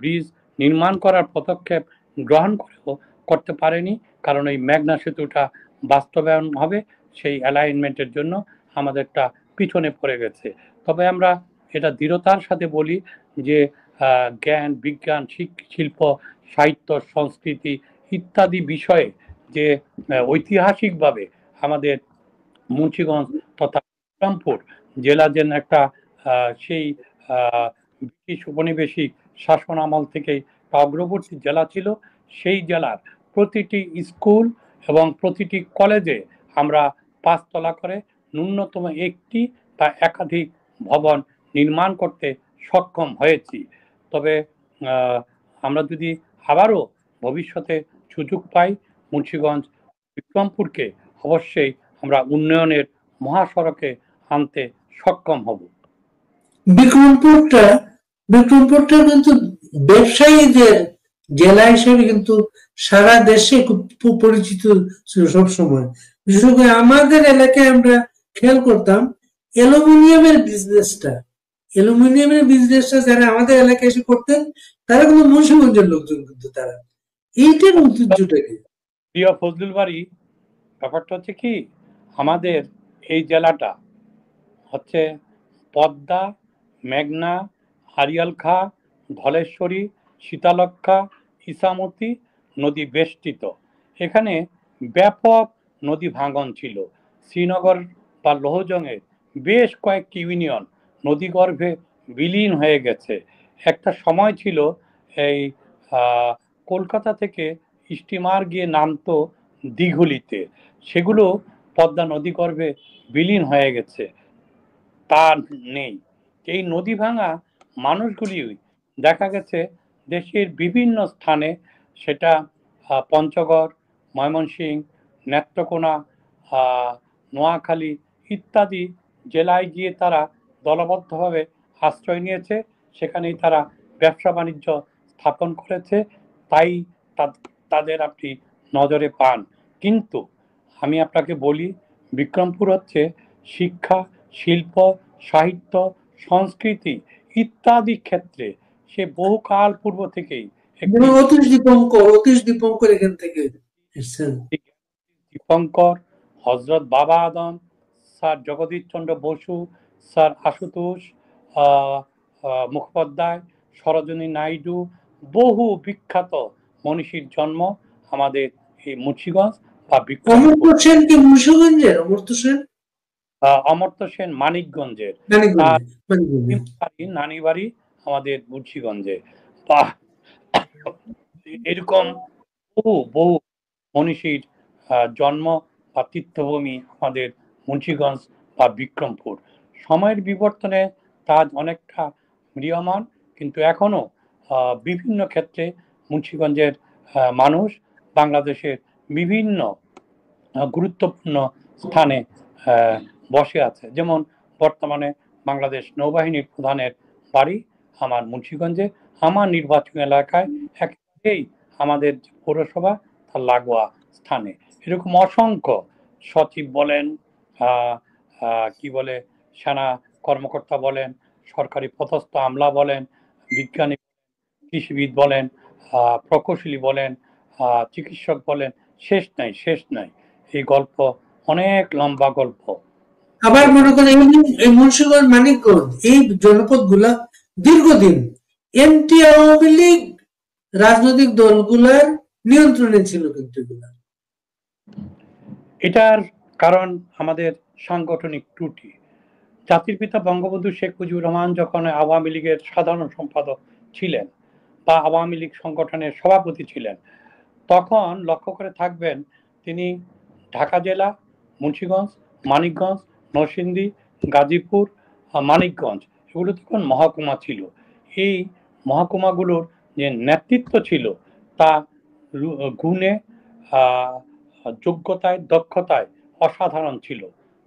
Speaker 1: ব্রিজ নির্মাণ করার পদক্ষেপ গ্রহণ করেও করতে পারেনি, কারণ এই মেঘনা সেতুটা বাস্তবায়ন হবে সেই অ্যালাইনমেন্টের জন্য আমাদেরটা পিছনে পড়ে গেছে। তবে আমরা এটা দৃঢ়তার সাথে বলি যে জ্ঞান, বিজ্ঞান, শিল্প, সাহিত্য, সংস্কৃতি ইত্যাদি বিষয়ে যে ঐতিহাসিকভাবে আমাদের মুন্সিগঞ্জ তথা ইসলামপুর জেলা যেন একটা সেই ব্রিটিশ উপনিবেশিক শাসন আমল থেকেই অগ্রবর্তী জেলা ছিল, সেই জেলার প্রতিটি স্কুল এবং প্রতিটি কলেজে আমরা 5 তলা করে ন্যূনতম একটি বা একাধিক ভবন নির্মাণ করতে সক্ষম হয়েছি। তবে আমরা যদি আবারও ভবিষ্যতে সুযোগ পাই, মুন্সিগঞ্জ বিক্রমপুরকে অবশ্যই আমরা উন্নয়নের মহাসড়কে আনতে সক্ষম হব।
Speaker 2: বিক্রমপুরটা কিন্তু ব্যবসায়ীদের জেলা হিসেবে কিন্তু সারা দেশে খুব পরিচিত ছিল সবসময়। বিশেষ করে আমাদের এলাকায় আমরা খেয়াল করতাম অ্যালুমিনিয়ামের বিজনেসটা যারা আমাদের এলাকায় এসে করতেন, তারা কিন্তু মুন্সিগঞ্জের লোকজন, কিন্তু তারা এইটার ঐতিহ্যটাকে।
Speaker 1: প্রিয় ফজলুল বাড়ি, ব্যাপারটা হচ্ছে কি, আমাদের এই জেলাটা হচ্ছে পদ্মা, মেঘনা, আড়িয়াল খাঁ, ধলেশ্বরী, শীতলক্ষ্যা, ইছামতি নদী বেষ্টিত। এখানে ব্যাপক নদী ভাঙন ছিল। শ্রীনগর বা লৌহজংয়ের বেশ কয়েকটি ইউনিয়ন নদীগর্ভে বিলীন হয়ে গেছে। একটা সময় ছিল এই কলকাতা থেকে স্টিমার গিয়ে নামতো দিঘুলিতে, সেগুলো পদ্মা নদীগর্ভে বিলীন হয়ে গেছে, তা নেই। এই নদী ভাঙা মানুষগুলি দেখা গেছে দেশের বিভিন্ন স্থানে, সেটা পঞ্চগড়, ময়মনসিংহ, নেত্রকোনা, নোয়াখালী ইত্যাদি জেলায় গিয়ে তারা দলবদ্ধভাবে আশ্রয় নিয়েছে। সেখানেই তারা ব্যবসা বাণিজ্য স্থাপন করেছে, তাই তাদের আপনি নজরে পান। কিন্তু আমি আপনাকে বলি, বিক্রমপুর হচ্ছে শিক্ষা, শিল্প, সাহিত্য, সংস্কৃতি ইত্যাদি ক্ষেত্রে সে বহুকাল পূর্ব থেকেই একটি
Speaker 2: অতীশ দীপঙ্কর এখান থেকে এসেছেন।
Speaker 1: দীপঙ্কর, হজরত বাবা আদম, স্যার জগদীশ চন্দ্র বসু, স্যার আশুতোষ মুখোপাধ্যায়, সরোজিনী নাইডু, বহু বিখ্যাত মনীষীর জন্ম আমাদের এই মুন্সিগঞ্জ বা
Speaker 2: অমর্ত্য সেন কি মুন্সিগঞ্জের? অমর্ত্য সেন
Speaker 1: অমর্ত্য সেন মানিকগঞ্জের, নানি বাড়ি আমাদের মুন্সিগঞ্জে। বা এরকম বহু বহু মনীষীর জন্ম বা তীর্থভূমি আমাদের মুন্সিগঞ্জ বা বিক্রমপুর। সময়ের বিবর্তনে তা অনেকটা ম্রিয়মান, কিন্তু এখনো বিভিন্ন ক্ষেত্রে মুন্সিগঞ্জের মানুষ বাংলাদেশের বিভিন্ন গুরুত্বপূর্ণ স্থানে বসে আছে। যেমন বর্তমানে বাংলাদেশ নৌবাহিনীর প্রধানের বাড়ি আমার মুন্সিগঞ্জে, আমার নির্বাচনী এলাকায় একেবারেই আমাদের পৌরসভা তার লাগোয়া স্থানে। এরকম অসংখ্য সচিব বলেন, কি বলে সেনা কর্মকর্তা বলেন, সরকারি পদস্থ আমলা বলেন, বিজ্ঞানী, কৃষিবিদ বলেন, প্রকৌশলী বলেন, চিকিৎসক বলেন, শেষ নাই শেষ নাই। এই গল্প অনেক লম্বা গল্প।
Speaker 2: আবার মনে করেন এই মুন্সিগঞ্জ, মানিকগঞ্জ এই জনপদ গুলা দীর্ঘদিন এমটি আওয়ামী লীগ রাজনৈতিক দলগুলার নিয়ন্ত্রণে ছিল, কিন্তু
Speaker 1: এটার কারণ আমাদের সাংগঠনিক ত্রুটি। জাতির পিতা বঙ্গবন্ধু শেখ মুজিবুর রহমান যখন আওয়ামী লীগের সাধারণ সম্পাদক ছিলেন বা আওয়ামী লীগ সংগঠনের সভাপতি ছিলেন, তখন লক্ষ্য করে থাকবেন তিনি ঢাকা জেলা, মুন্সিগঞ্জ, মানিকগঞ্জ, নরসিংদী, গাজীপুর, মানিকগঞ্জ এগুলো তখন মহকুমা ছিল। এই মহকুমাগুলোর যে নেতৃত্ব ছিল তা গুণে, যোগ্যতায়, দক্ষতায় অসাধারণ ছিল।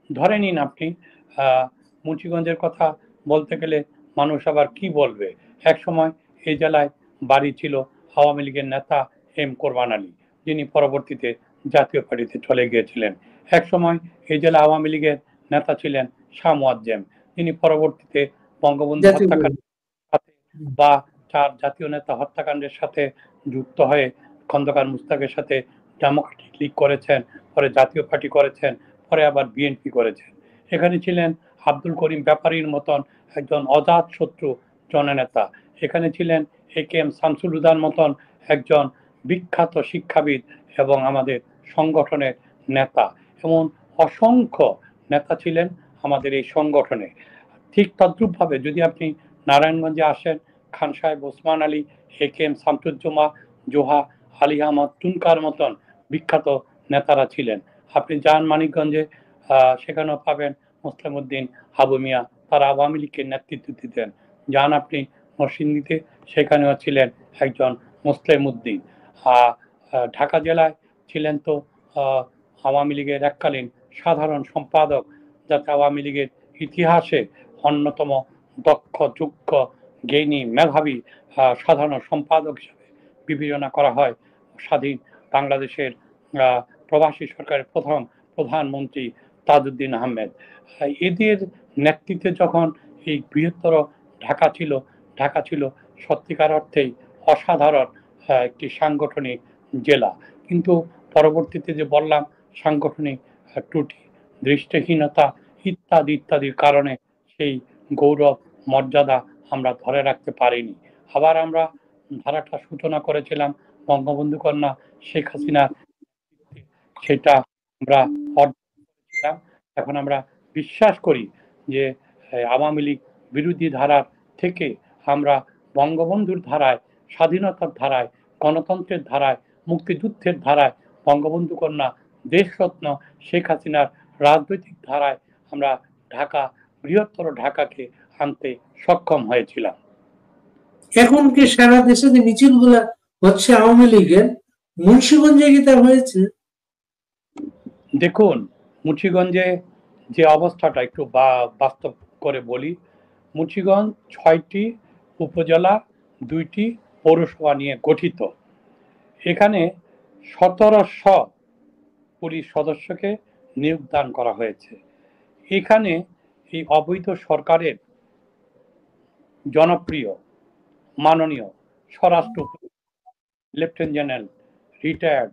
Speaker 1: ধরে নিন আপনি মুন্সিগঞ্জের কথা বলতে গেলে মানুষ আবার কি বলবে, এক সময় এই জেলায় বাড়ি ছিল আওয়ামী লীগের নেতা এম কোরবান আলী, যিনি পরবর্তীতে জাতীয় পার্টিতে চলে গিয়েছিলেন। এক সময় এই জেলা আওয়ামী লীগের নেতা ছিলেন শাহ মুয়াজ্জেম, যিনি পরবর্তীতে বঙ্গবন্ধু হত্যাকাণ্ডের সাথে বা চার জাতীয় নেতা হত্যাকাণ্ডের সাথে যুক্ত হয়ে খন্দকার মুস্তাকের সাথে ডেমোক্রেটিক লীগ করেছেন, পরে জাতীয় পার্টি করেছেন, পরে আবার বিএনপি করেছেন। এখানে ছিলেন আব্দুল করিম ব্যাপারীর মতন একজন অজাত শত্রু জননেতা। এখানে ছিলেন এ কে এম শামসুল হুদার মতন একজন বিখ্যাত শিক্ষাবিদ এবং আমাদের সংগঠনের নেতা। এমন অসংখ্য নেতা ছিলেন আমাদের এই সংগঠনে। ঠিক তদ্রূপভাবে যদি আপনি নারায়ণগঞ্জে আসেন, খান সাহেব ওসমান আলী, এ কে এম শামসুজ্জোহা, জোহা, আলী আহমদ টুনকার মতন বিখ্যাত নেতারা ছিলেন। আপনি যান মানিকগঞ্জে, সেখানেও পাবেন মোসলেম উদ্দিন আবু মিয়া, তারা আওয়ামী লীগের নেতৃত্ব দিতেন। যান আপনি নরসিংদীতে, সেখানেও ছিলেন একজন মোসলেম উদ্দিন। ঢাকা জেলায় ছিলেন তো আওয়ামী লীগের এককালীন সাধারণ সম্পাদক, যাতে আওয়ামী লীগের ইতিহাসে অন্যতম দক্ষ, যোগ্য, জ্ঞানী, মেধাবী সাধারণ সম্পাদক হিসেবে বিবেচনা করা হয় স্বাধীন বাংলাদেশের প্রবাসী সরকারের প্রথম প্রধানমন্ত্রী তাজউদ্দিন আহমেদ। এদের নেতৃত্বে যখন এই বৃহত্তর ঢাকা ছিল সত্যিকার অর্থেই অসাধারণ একটি সাংগঠনিক জেলা। কিন্তু পরবর্তীতে যে বললাম সাংগঠনিক ত্রুটি, দৃষ্টিহীনতা ইত্যাদি ইত্যাদির কারণে সেই গৌরব মর্যাদা আমরা ধরে রাখতে পারিনি। আবার আমরা ধারাটা সূচনা করেছিলাম বঙ্গবন্ধু কন্যা শেখ হাসিনার, সেটা আমরা অর্জন করেছিলাম। এখন আমরা বিশ্বাস করি যে আওয়ামী লীগ বিরোধী ধারার থেকে আমরা বঙ্গবন্ধুর ধারায়, স্বাধীনতার ধারায়, গণতন্ত্রের ধারায়, মুক্তিযুদ্ধের ধারায়, বঙ্গবন্ধু কন্যা দেশরত্ন শেখ হাসিনার রাজনৈতিক ধারায় আমরা ঢাকা, বৃহত্তর ঢাকাকে আনতে সক্ষম হয়েছিলাম।
Speaker 2: এখন কি সারা দেশে যে মিছিলগুলা হচ্ছে আওয়ামী লীগের, মুন্সিগঞ্জে কি তা হয়েছে?
Speaker 1: দেখুন, মুন্সিগঞ্জে যে অবস্থাটা একটু বাস্তব করে বলি। মুন্সিগঞ্জ 6টি উপজেলা, 2টি পৌরসভা নিয়ে গঠিত। এখানে 1700 পুলিশ সদস্যকে নিয়োগদান করা হয়েছে। এখানে এই অবৈধ সরকারের জনপ্রিয় মাননীয় স্বরাষ্ট্র lieutenant general retired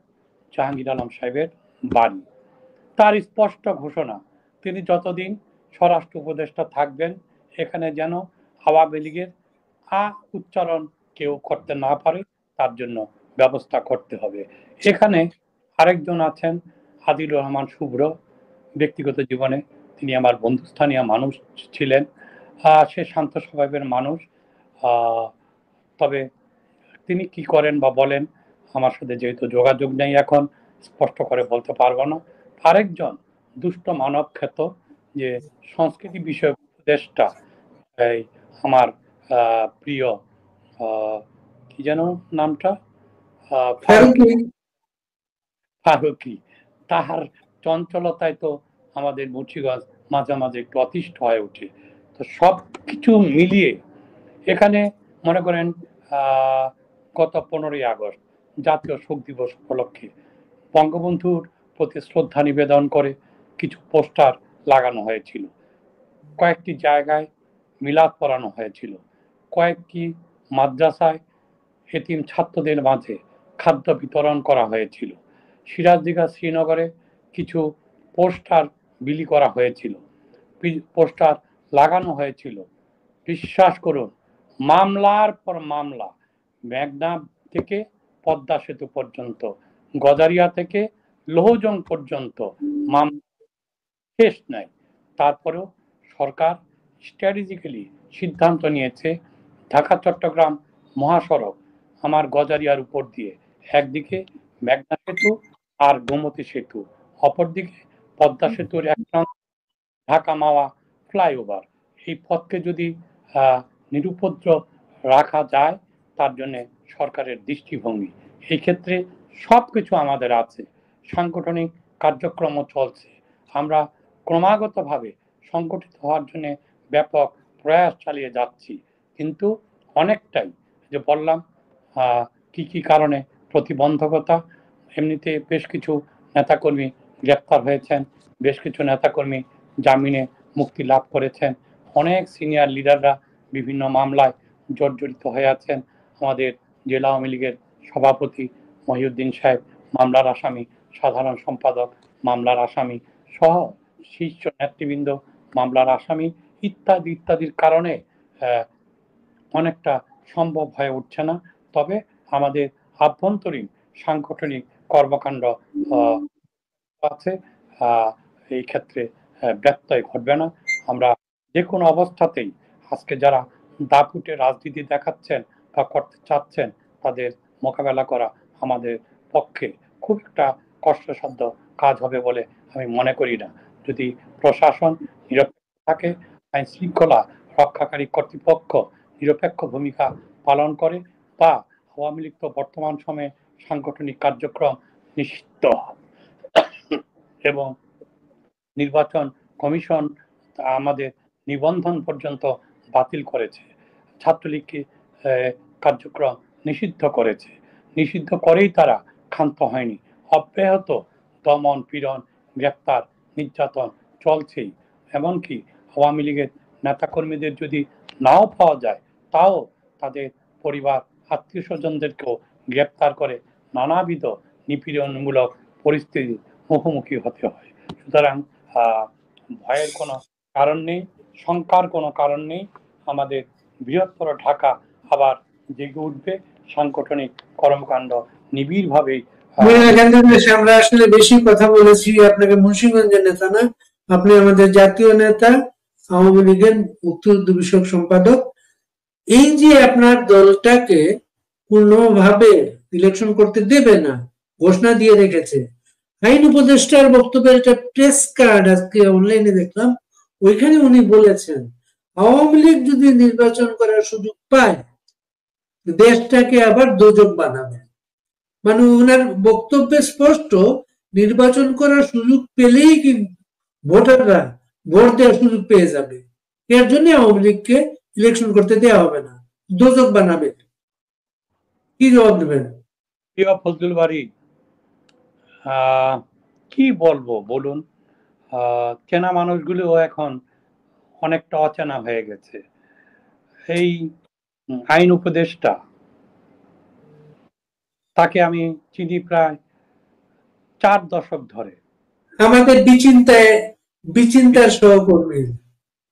Speaker 1: Jahangir Alam সাহেবের বাড়ি। তার স্পষ্ট ঘোষণা, তিনি যতদিন স্বরাষ্ট্র উপদেষ্টা থাকবেন এখানে যেন আওয়ামী লীগের উচ্চারণ কেউ করতে না পারে, তার জন্য ব্যবস্থা করতে হবে। এখানে আরেকজন আছেন আদিলুর রহমান শুভ্র, ব্যক্তিগত জীবনে তিনি আমার বন্ধুস্থানীয় মানুষ ছিলেন। সে শান্ত স্বভাবের মানুষ, তবে তিনি কি করেন বা বলেন আমার সাথে যেহেতু যোগাযোগ নেই, এখন স্পষ্ট করে বলতে পারবো না। আরেকজন দুষ্ট মানব খ্যাত যে সংস্কৃতি বিষয়ক উপদেষ্টা, এই আমার প্রিয় কি যেন নামটা, ফারুকি, তাহার চঞ্চলতায় তো আমাদের মুন্সিগঞ্জ মাঝে মাঝে একটু অতিষ্ঠ হয়ে ওঠে। তো সব কিছু মিলিয়ে এখানে মনে করেন গত 15ই আগস্ট জাতীয় শোক দিবস উপলক্ষে বঙ্গবন্ধুর প্রতি শ্রদ্ধা নিবেদন করে কিছু পোস্টার লাগানো হয়েছিল, কয়েকটি জায়গায় মিলাদ পড়ানো হয়েছিল, কয়েকটি মাদ্রাসায় এতিম ছাত্রদের মাঝে খাদ্য বিতরণ করা হয়েছিল, সিরাজদিঘা শ্রীনগরে কিছু পোস্টার বিলি করা হয়েছিল, পোস্টার লাগানো হয়েছিল। বিশ্বাস করুন, মামলার পর মামলা, মেঘনা থেকে পদ্মা সেতু পর্যন্ত, গজারিয়া থেকে লৌহজং পর্যন্ত মামলা শেষ নাই। তারপরেও সরকার স্ট্র্যাটেজিক্যালি সিদ্ধান্ত নিয়েছে ঢাকা চট্টগ্রাম মহাসড়ক আমার গজারিয়ার উপর দিয়ে একদিকে মেঘনা সেতু আর গোমতী সেতু, অপরদিকে পদ্মা সেতুর এক ঢাকা মাওয়া ফ্লাইওভার, এই পথকে যদি নিরুপদ্রব রাখা যায়, তার জন্য সরকারের দৃষ্টিভঙ্গি এই ক্ষেত্রে সবকিছু আমাদের আছে, সাংগঠনিক কার্যক্রমও চলছে। আমরা ক্রমাগতভাবে সংগঠিত হওয়ার জন্য ব্যাপক প্রয়াস চালিয়ে যাচ্ছি, কিন্তু অনেকটাই যে বললাম কি কি কারণে প্রতিবন্ধকতা, এমনিতে বেশ কিছু নেতাকর্মী গ্রেপ্তার হয়েছেন, বেশ কিছু নেতাকর্মী জামিনে মুক্তি লাভ করেছেন, অনেক সিনিয়র লিডাররা বিভিন্ন মামলায় জর্জরিত হয়ে আছেন। আমাদের জেলা আওয়ামী লীগের সভাপতি মহিউদ্দিন সাহেব মামলার আসামি, সাধারণ সম্পাদক মামলার আসামি, সহ শীর্ষ নেতৃবৃন্দ মামলার আসামি, ইত্যাদি ইত্যাদির কারণে অনেকটা সম্ভব হয়ে উঠছে না। তবে আমাদের আভ্যন্তরীণ সাংগঠনিক কর্মকাণ্ড আছে, এই ক্ষেত্রে ব্যত্যয় ঘটবে না। আমরা যে কোনো অবস্থাতেই আজকে যারা দাপুটে রাজনীতি দেখাচ্ছেন বা করতে চাচ্ছেন, তাদের মোকাবেলা করা আমাদের পক্ষে খুব একটা কষ্টসাধ্য কাজ হবে বলে আমি মনে করি না। যদি প্রশাসন নিরপেক্ষ থাকে, আইন শৃঙ্খলা রক্ষাকারী কর্তৃপক্ষ নিরপেক্ষ ভূমিকা পালন করে, বা আওয়ামী লীগ তো বর্তমান সময়ে সাংগঠনিক কার্যক্রম নিষিদ্ধ এবং নির্বাচন কমিশন আমাদের নিবন্ধন পর্যন্ত বাতিল করেছে, ছাত্রলীগকে কার্যক্রম নিষিদ্ধ করেছে, নিষিদ্ধ করেই তারা ক্ষান্ত হয়নি, অব্যাহত দমন পীড়ন গ্রেপ্তার নির্যাতন চলছেই। এমনকি আওয়ামী লীগের নেতাকর্মীদের যদি নাও পাওয়া যায়, তাও তাদের পরিবার আত্মীয় স্বজনদেরকেও গ্রেপ্তার করে নানাবিধ নিপীড়নমূলক পরিস্থিতির মুখোমুখি হতে হয়। সুতরাং ভয়ের কোনো কারণ নেই, শঙ্কার কোনো কারণ নেই। আমাদের বৃহত্তর ঢাকা আবার জেগে উঠবে, সাংগঠনিক কর্মকাণ্ড নিবিড়ভাবেই।
Speaker 2: আমরা আসলে বেশি কথা বলেছি, আপনাকে মুন্সিগঞ্জের নেতা না, আপনি আমাদের জাতীয় নেতা, আওয়ামী লীগের মুক্তিযুদ্ধ বিষয়ক সম্পাদক। এই যে আপনার দলটাকে কোনোভাবে ইলেকশন করতে দেবে না ঘোষণা দিয়ে রেখেছে, আইন উপদেষ্টার বক্তব্যের একটা প্রেস কার্ড আজকে অনলাইনে দেখলাম, ওইখানে উনি বলেছেন আওয়ামী লীগ যদি নির্বাচন করার সুযোগ পায় দেশটাকে আবার দোজক বানাবে। মানে ওনার বক্তব্যে স্পষ্ট, নির্বাচন করার সুযোগ পেলেই কি ভোটাররা ভোট দেওয়ার সুযোগ পেয়ে যাবে, এর জন্য আওয়ামী লীগকে ইলেকশন করতে দেওয়া হবে না, দোজক বানাবে। কি জবাব দেবেন?
Speaker 1: প্রিয় ফজলুল বাড়ি, কি বলবো বলুন? চেনা মানুষগুলো এখন অনেকটা অচেনা হয়ে গেছে। এই আইন উপদেষ্টা, তাকে আমি চিনি প্রায় 4 দশক ধরে।
Speaker 2: আমাদের বিচিন্তার সহকর্মী।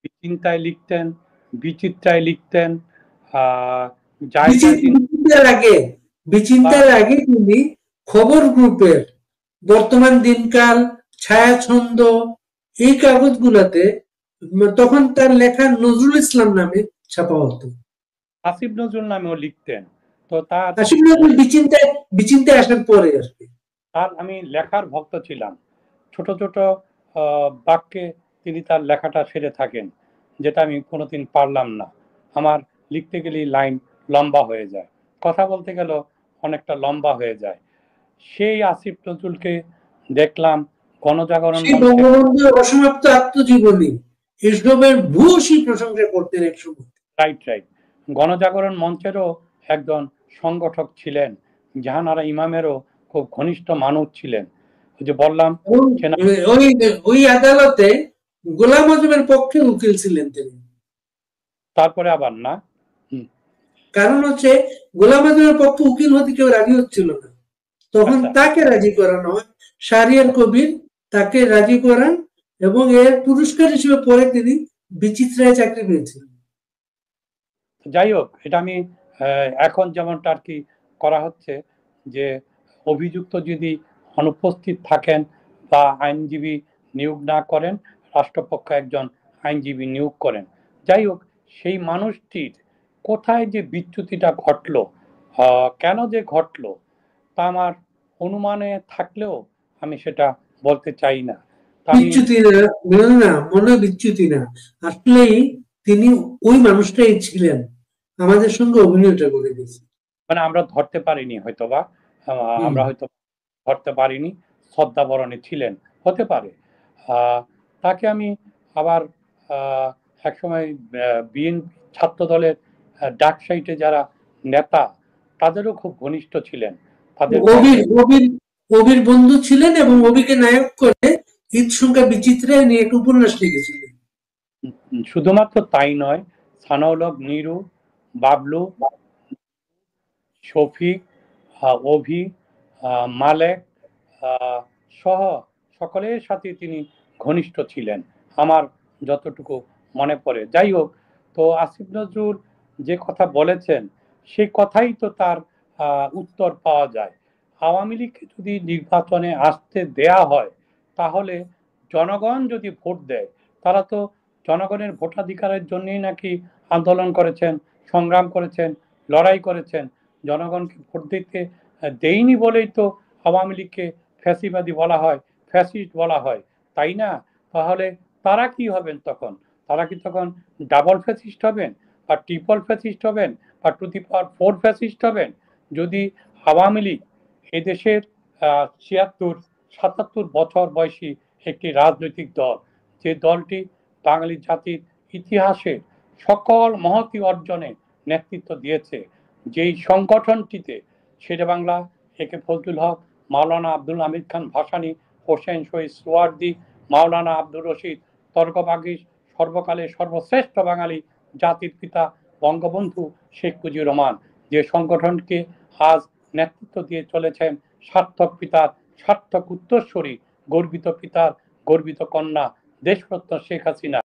Speaker 1: বিচিন্তায় লিখতেন, বিচিত্রায় লিখতেন।
Speaker 2: বিচিন্তার আগে তিনি খবর গ্রুপের বর্তমান দিনকাল, ছায়াছন্দ, এই কাগজগুলাতে তখন তার লেখা নজরুল ইসলাম নামে ছাপা হতো।
Speaker 1: আসিফ নজরুল নামেও লিখতেন। তো তার
Speaker 2: আসিফ নজরুল বিচিন্তায় আসার পরে আর কি।
Speaker 1: তার আমি লেখার ভক্ত ছিলাম। ছোট ছোট বাক্যে তিনি তার লেখাটা সেরে থাকেন, যেটা আমি কোনোদিন পারলাম না। আমার লিখতে গেলেই লাইন লম্বা হয়ে যায়, কথা বলতে গেলেও অনেকটা লম্বা হয়ে যায়। সেই আসিফ নজরুলকে দেখলাম গণজাগরণ
Speaker 2: মঞ্চে, অসমাপ্ত আত্মজীবনী, এসবের ভূয়সী প্রশংসা করতেন এক সময়।
Speaker 1: Right right. গণজাগরণ মঞ্চেরও একজন সংগঠক ছিলেন, জাহানারা ইমামেরও খুব ঘনিষ্ঠ মানুষ ছিলেন। যে বললাম,
Speaker 2: ওই আদালতে গোলাম আজমের পক্ষে উকিল ছিলেন তিনি।
Speaker 1: তারপরে আবার না,
Speaker 2: কারণ হচ্ছে গোলাম আজমের পক্ষে উকিল হতে কেউ রাজি হচ্ছিল না, তখন তাকে রাজি করানো হয়, শাহরিয়ার কবির তাকে রাজি করান, এবং এর পুরস্কার হিসেবে পরে তিনি বিচিত্রায় চাকরি পেয়েছিলেন।
Speaker 1: যাই হোক, এটা আমি এখন যেমনটা আর কি করা হচ্ছে, যে অভিযুক্ত যদি অনুপস্থিত থাকেন বা আইনজীবী নিয়োগ না করেন, রাষ্ট্রপক্ষ একজন আইনজীবী নিয়োগ করেন। যাই হোক, সেই মানুষটির কোথায় যে বিচ্যুতিটা ঘটলো, কেন যে ঘটলো, তা আমার অনুমানে থাকলেও আমি সেটা বলতে চাই না।
Speaker 2: বিচ্যুতি না, মনে বিচ্যুতি না, আসলেই তিনি ওই মানুষটাই ছিলেন, আমাদের সঙ্গে অভিনয়টা করে দিয়েছে।
Speaker 1: মানে আমরা ধরতে পারিনি, হয়তোবা আমরা হয়তো ধরতে পারিনি, শ্রদ্ধাবরণে ছিলেন, হতে পারে। তাকে আমি আবার একসময় বিএনপি ছাত্র দলের ডাকসাইটে যারা নেতা, তাদেরও খুব ঘনিষ্ঠ ছিলেন। তাদের
Speaker 2: অবির বন্ধু ছিলেন, এবং অবিকে নায়ক করে ঈদ সংখ্যা বিচিত্রায় নিয়ে একটা উপন্যাস লিখেছিলেন।
Speaker 1: শুধুমাত্র তাই নয়, সানাউল হক নিরু, বাবলু, শফিক, অভি, মালেক সহ সকলের সাথে তিনি ঘনিষ্ঠ ছিলেন, আমার যতটুকু মনে পড়ে। যাই হোক, তো আসিফ নজরুল যে কথা বলেছেন, সেই কথাই তো তার উত্তর পাওয়া যায়। আওয়ামী লীগকে যদি নির্বাচনে আসতে দেয়া হয়, তাহলে জনগণ যদি ভোট দেয়, তারা তো জনগণের ভোটাধিকারের জন্যই নাকি আন্দোলন করেছেন, সংগ্রাম করেছেন, লড়াই করেছেন। জনগণকে ভোট দিতে দেয়নি বলেই তো আওয়ামী লীগকে ফ্যাসিবাদী বলা হয়, ফ্যাসিস্ট বলা হয়, তাই না? তাহলে তারা কি হবেন তখন? তারা কি তখন ডাবল ফ্যাসিস্ট হবেন, বা ট্রিপল ফ্যাসিস্ট হবেন, বা টু দি পাওয়ার 4 ফ্যাসিস্ট হবেন? যদি আওয়ামী লীগ এদেশের 76-77 বছর বয়সী একটি রাজনৈতিক দল, যে দলটি বাঙালি জাতির ইতিহাসে সকল মহতী অর্জনে নেতৃত্ব দিয়েছে, যেই সংগঠনটিতে শেরেবাংলা, একে ফজলুল হক, মাওলানা আব্দুল হামিদ খান ভাসানী, হোসেন শহীদ সোয়ার্দি, মাওলানা আব্দুর রশিদ তর্কবাগীশ, সর্বকালের সর্বশ্রেষ্ঠ বাঙালি জাতির পিতা বঙ্গবন্ধু শেখ মুজিবুর রহমান, যে সংগঠনকে আজ নেতৃত্ব দিয়ে চলেছেন সার্থক পিতার সার্থক উত্তরসূরি, গর্বিত পিতার গর্বিত কন্যা দেশরত্ন শেখ হাসিনা